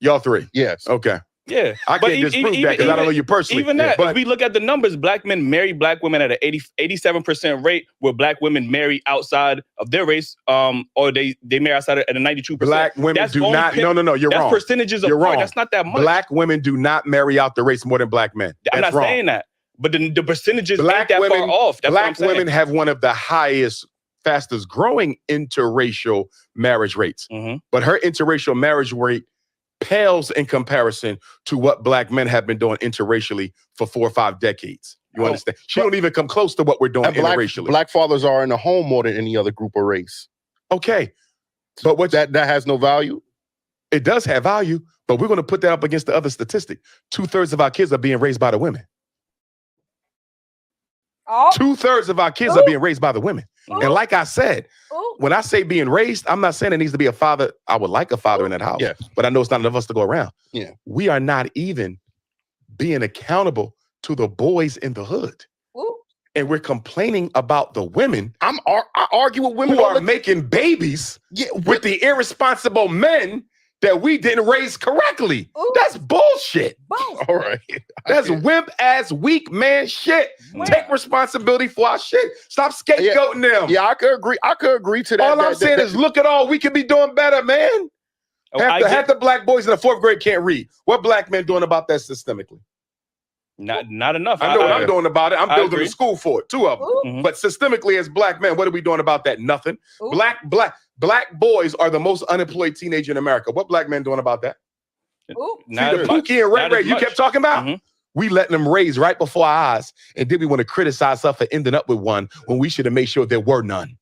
Y'all 3. Yes. Okay. yeah. I But can't disprove that because I don't know you personally. Even that, But if we look at the numbers, black men marry black women at an 87% rate, where black women marry outside of their race, or they marry outside at a 92%. black women That's do only not. No, you're that's wrong. percentages You're apart. wrong. That's not that much. Black women do not marry out the race more than black men. I'm That's not wrong. saying that, but the percentages Black ain't that women- far off. That's what I'm Black saying. women have one of the highest, fastest growing interracial marriage rates. Mhm. But her interracial marriage rate pales in comparison to what black men have been doing interracially for 4 or 5 decades. You Oh, understand? She don't even come close to what we're doing And interracially. black fathers are in the home more than any other group or race. Okay. But what That has no value. it does have value, but we're going to put that up against the other statistic. 2/3 of our kids are being raised by the women. Oh. 2/3 of our kids are being raised by the women. And like I said, Ooh. when I say being raised, I'm not saying it needs to be a father. I would like a father in that house, Yes. but I know it's not enough of us to go around. Yeah. We are not even being accountable to the boys in the hood. Ooh. And we're complaining about the women I argue with women who all are the making babies yeah, with the irresponsible men that we didn't raise correctly. Ooh. That's bullshit. Boom. all right. That's wimp ass weak man shit. Wow. Take responsibility for our shit. Stop scapegoating them. Yeah, I could agree. I could agree to that. All I'm saying is look at all we could be doing better, man. Oh, Half the black boys in the 4th grade can't read. What black men doing about that systemically? not enough. I know what I'm doing about it. I'm I building agree. a school for it, 2 of them. Ooh. Mhm. But systemically as black men, what are we doing about that? Nothing. Ooh. Black boys are the most unemployed teenager in America. What black men doing about that? Ooh. Not See, the as much. Pookie and Ray Not Ray as you much. kept talking about? Mhm. We letting them raise right before our eyes. And then we want to criticize us for ending up with one when we should have made sure there were none.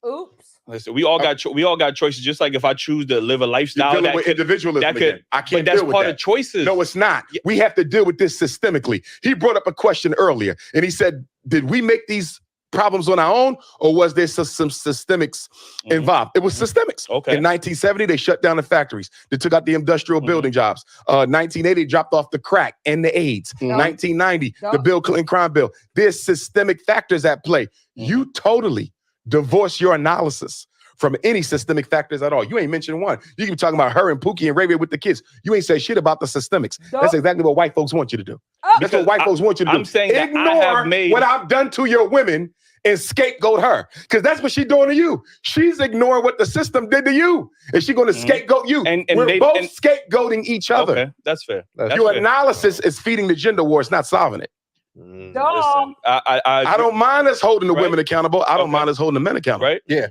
Oops. Listen, we all got choices. Just like if I choose to live a You're lifestyle dealing that with could, individualism that again. could, I but can't that's deal with part that. of choices. No, it's not. We have to deal with this systemically. He brought up a question earlier, and he said, did we make these problems on our own, or was there some systemics Mhm. involved? It was systemics. Okay. In 1970, they shut down the factories. They took out the industrial building jobs. 1980, dropped off the crack and the AIDS. 1990, the Bill Clinton crime bill. There's systemic factors at play. You totally divorce your analysis from any systemic factors at all. You ain't mentioned one. You keep talking about her and Pookie and Ray Ray with the kids. You ain't say shit about the systemics. That's exactly what white folks want you to do. Oh. That's what white folks want you to do. I'm saying that I Ignore have made- what I've done to your women and scapegoat her. Because that's what she's doing to you. She's ignoring what the system did to you. And she's going to scapegoat you. And We're both scapegoating each other. Okay, that's fair. That's Your fair. analysis is feeding the gender war. It's not solving it. Listen, I don't mind us holding the Right. women accountable. I don't Okay. mind us holding the men accountable. right. Yeah.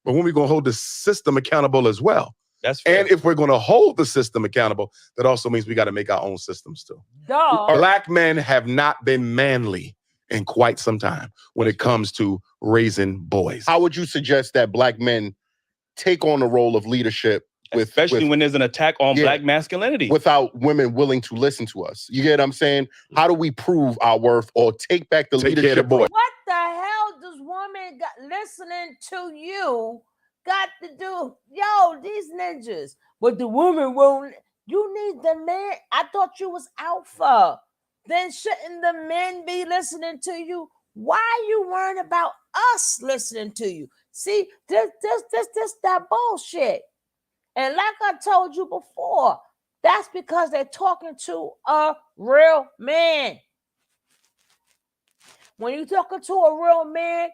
But when we going to hold the system accountable as well? That's fair. And if we're going to hold the system accountable, that also means we got to make our own systems too. Black men have not been manly in quite some time when it comes to raising boys. How would you suggest that black men take on the role of leadership Especially when there's an attack on Yeah. black masculinity. without women willing to listen to us? You get what I'm saying? How do we prove our worth or take back the Take care of the leadership boy. role? What the hell does women listening to you got to do? Yo, these ninjas. But the woman won't. You need the man. I thought you was alpha. Then shouldn't the men be listening to you? Why are you worrying about us listening to you? See, this that bullshit. And like I told you before, that's because they're talking to a real man. When you're talking to a real man,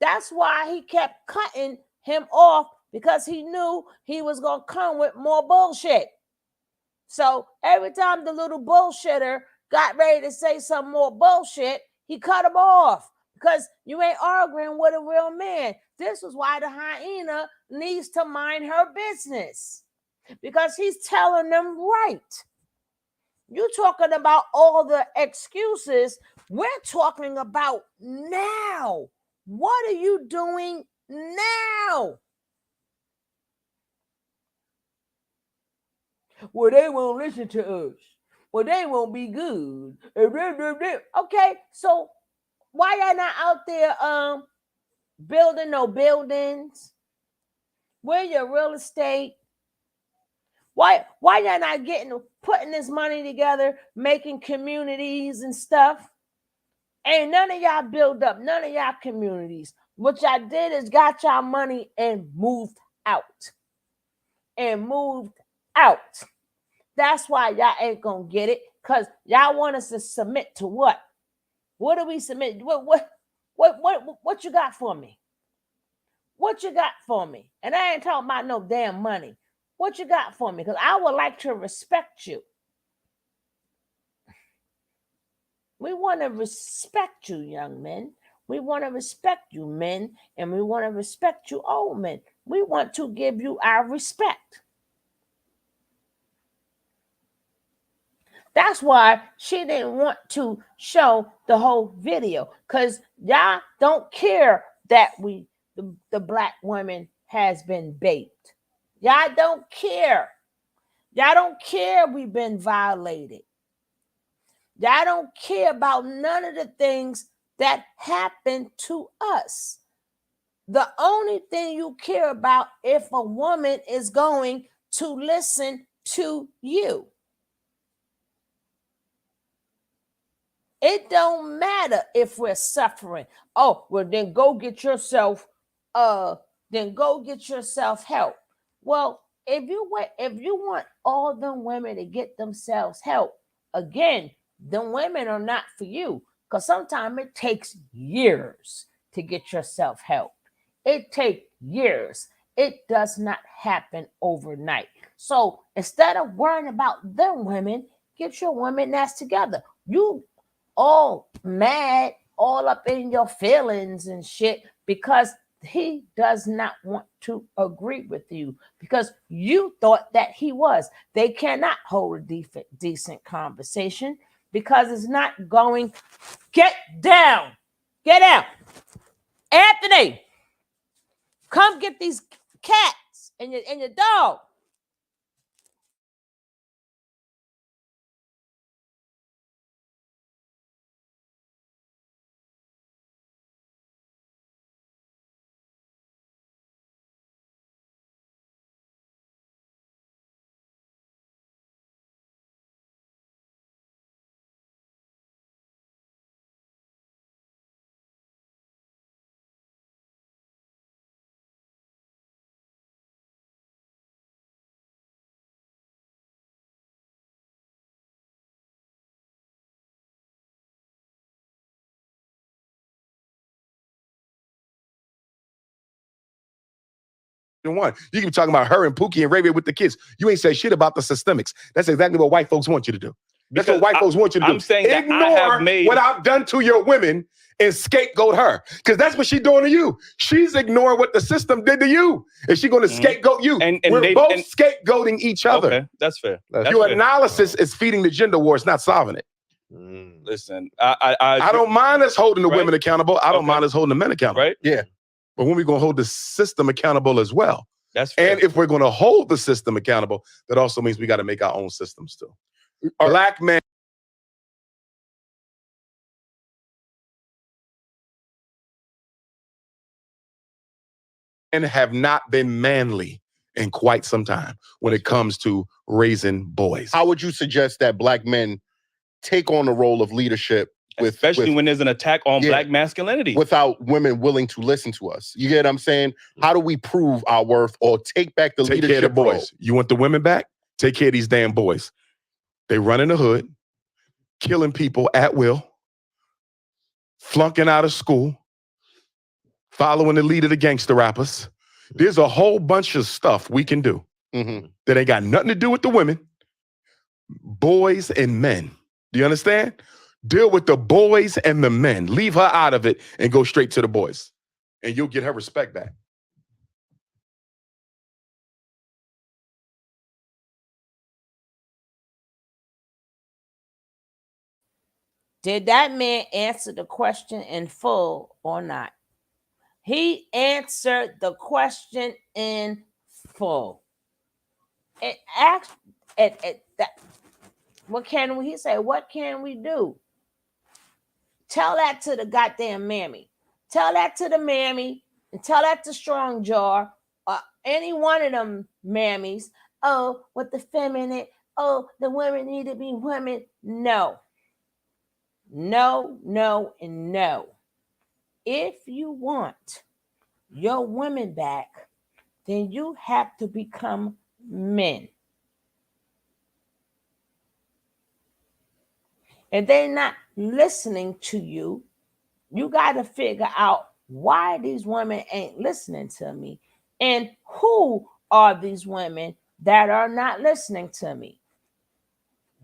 that's why he kept cutting him off, because he knew he was going to come with more bullshit. So every time the little bullshitter got ready to say some more bullshit, he cut him off, because you ain't arguing with a real man. This is why the hyena needs to mind her business, because he's telling them right. You talking about all the excuses. We're talking about now. What are you doing now? Well, they won't listen to us. Well, they won't be good. Okay, so why y'all not out there building no buildings? Where your real estate? Why y'all not putting this money together, making communities and stuff? Ain't none of y'all build up none of y'all communities. What y'all did is got y'all money and moved out. That's why y'all ain't gonna get it, because y'all want us to submit to what? What do we submit? What you got for me? What you got for me? And I ain't talking about no damn money. What you got for me? Because I would like to respect you. We want to respect you, young men. We want to respect you, men, and we want to respect you, old men. We want to give you our respect. That's why she didn't want to show the whole video, because y'all don't care that the black woman has been baked. Y'all don't care. Y'all don't care we've been violated. Y'all don't care about none of the things that happened to us. The only thing you care about if a woman is going to listen to you. It don't matter if we're suffering. Oh, well, then go get yourself help. Well, if you want all them women to get themselves help, again, them women are not for you, because sometimes it takes years to get yourself help. It takes years. It does not happen overnight. So instead of worrying about them women, get your women that's together. You all mad, all up in your feelings and shit, because he does not want to agree with you, because you thought that he was. They cannot hold a decent conversation, because it's not going. Get down. Get out. Anthony, come get these cats and your dog. One. You can be talking about her and Pookie and Ray Ray with the kids. You ain't say shit about the systemics. That's exactly what white folks want you to do. That's what white folks want you to do. I'm saying that ignore I have made what I've done to your women and scapegoat her. Because that's what she's doing to you. She's ignoring what the system did to you. And she's going to scapegoat you. And we're both scapegoating each other. Okay, that's fair. Your analysis is feeding the gender war. It's not solving it. Listen, I don't mind us holding the women accountable. I don't mind us holding the men accountable. Right? Yeah. But when we're going to hold the system accountable as well. That's fair. And if we're going to hold the system accountable, that also means we got to make our own systems too. Black men have not been manly in quite some time when it comes to raising boys. How would you suggest that black men take on the role of leadership, especially when there's an attack on black masculinity, without women willing to listen to us? You get what I'm saying? How do we prove our worth or take back the leadership care of the boys? role? You want the women back? Take care of these damn boys. They run in the hood, killing people at will, flunking out of school, following the lead of the gangster rappers. There's a whole bunch of stuff we can do that ain't got nothing to do with the women, boys and men. Do you understand? Deal with the boys and the men. Leave her out of it and go straight to the boys. And you'll get her respect back. Did that man answer the question in full or not? He answered the question in full. It asked that. What can we? He said, "What can we do?" Tell that to the goddamn mammy. Tell that to the mammy, and tell that to Strong Jar, or any one of them mammies. Oh, with the feminine. Oh, the women need to be women. No. No, no, and no. If you want your women back, then you have to become men. And they're not listening to you. You got to figure out why these women ain't listening to me and who are these women that are not listening to me.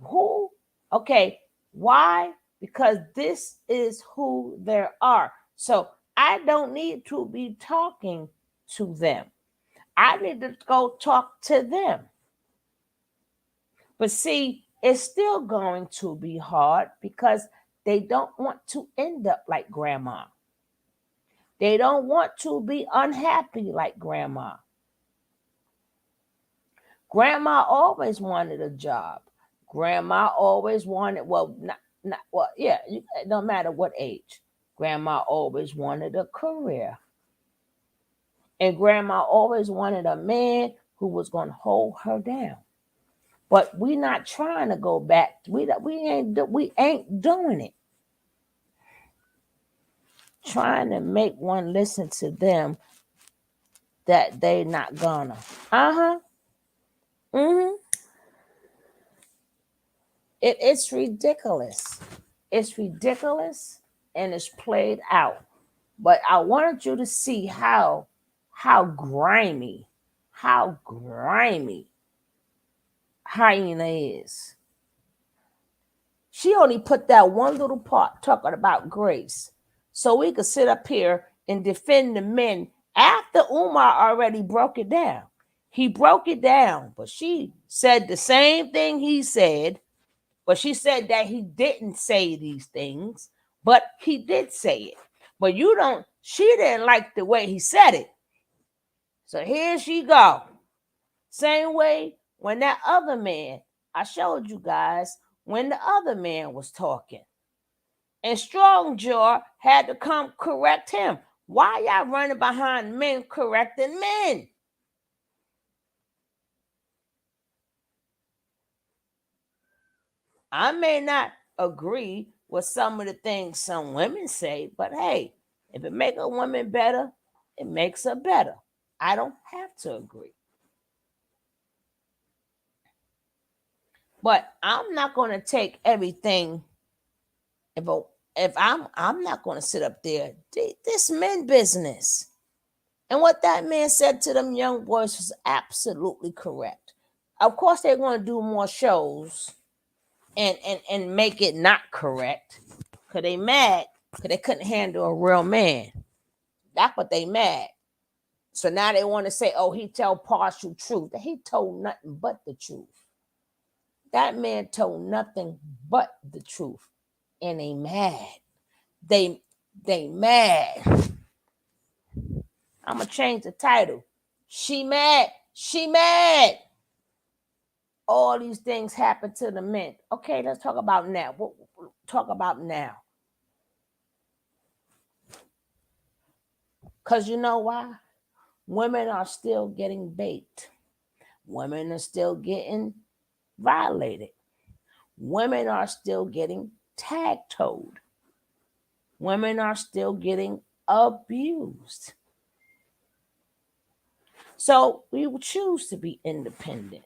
Who? Okay, why? Because this is who they are. So I don't need to be talking to them. I need to go talk to them. But see, it's still going to be hard because they don't want to end up like grandma. They don't want to be unhappy like grandma. Grandma always wanted a job. Grandma always wanted, no matter what age. Grandma always wanted a career. And grandma always wanted a man who was going to hold her down. But we're not trying to go back. We ain't doing it. Trying to make one listen to them that they not gonna. It's ridiculous. It's ridiculous and it's played out. But I wanted you to see how grimy Hyena is. She only put that one little part talking about grace so we could sit up here and defend the men after Umar already broke it down. He broke it down, but she said the same thing he said, but she said that he didn't say these things, but he did say it. But she didn't like the way he said it. So here she go. Same way when that other man, I showed you guys, when the other man was talking. And Strong Jaw had to come correct him. Why y'all running behind men correcting men? I may not agree with some of the things some women say, but hey, if it makes a woman better, it makes her better. I don't have to agree. But I'm not going to take everything. If I'm not going to sit up there, this men business. And what that man said to them young boys was absolutely correct. Of course, they're going to do more shows and make it not correct because they mad because they couldn't handle a real man. That's what they mad. So now they want to say, oh, he tell partial truth. He told nothing but the truth. That man told nothing but the truth. And they mad. They mad. I'm going to change the title. She mad. She mad. All these things happen to the men. Okay, let's talk about now. We'll talk about now. Because you know why? Women are still getting baked. Women are still getting violated. Women are still getting tag-toed. Women are still getting abused. So we choose to be independent.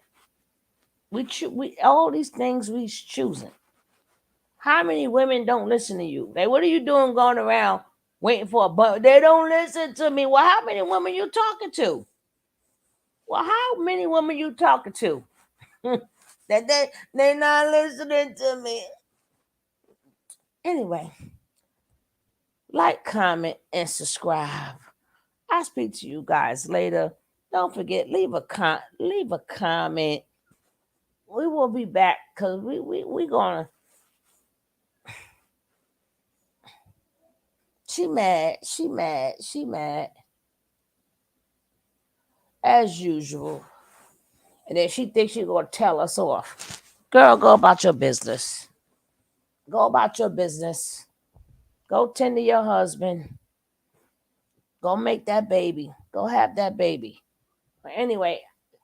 We all these things we choosing. How many women don't listen to you? Like, what are you doing going around waiting for a button? They don't listen to me. Well, how many women you talking to? Well, how many women you talking to? That they not listening to me. Anyway, like, comment, and subscribe. I'll speak to you guys later. Don't forget, leave a comment. We will be back because we gonna. She mad. As usual. And then she thinks she's gonna tell us off. Girl, go about your business. Go about your business. Go tend to your husband. Go make that baby. Go have that baby. But anyway,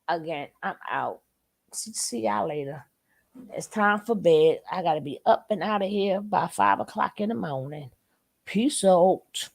again, I'm out. See y'all later. It's time for bed. I gotta be up and out of here by 5 o'clock in the morning. Peace out.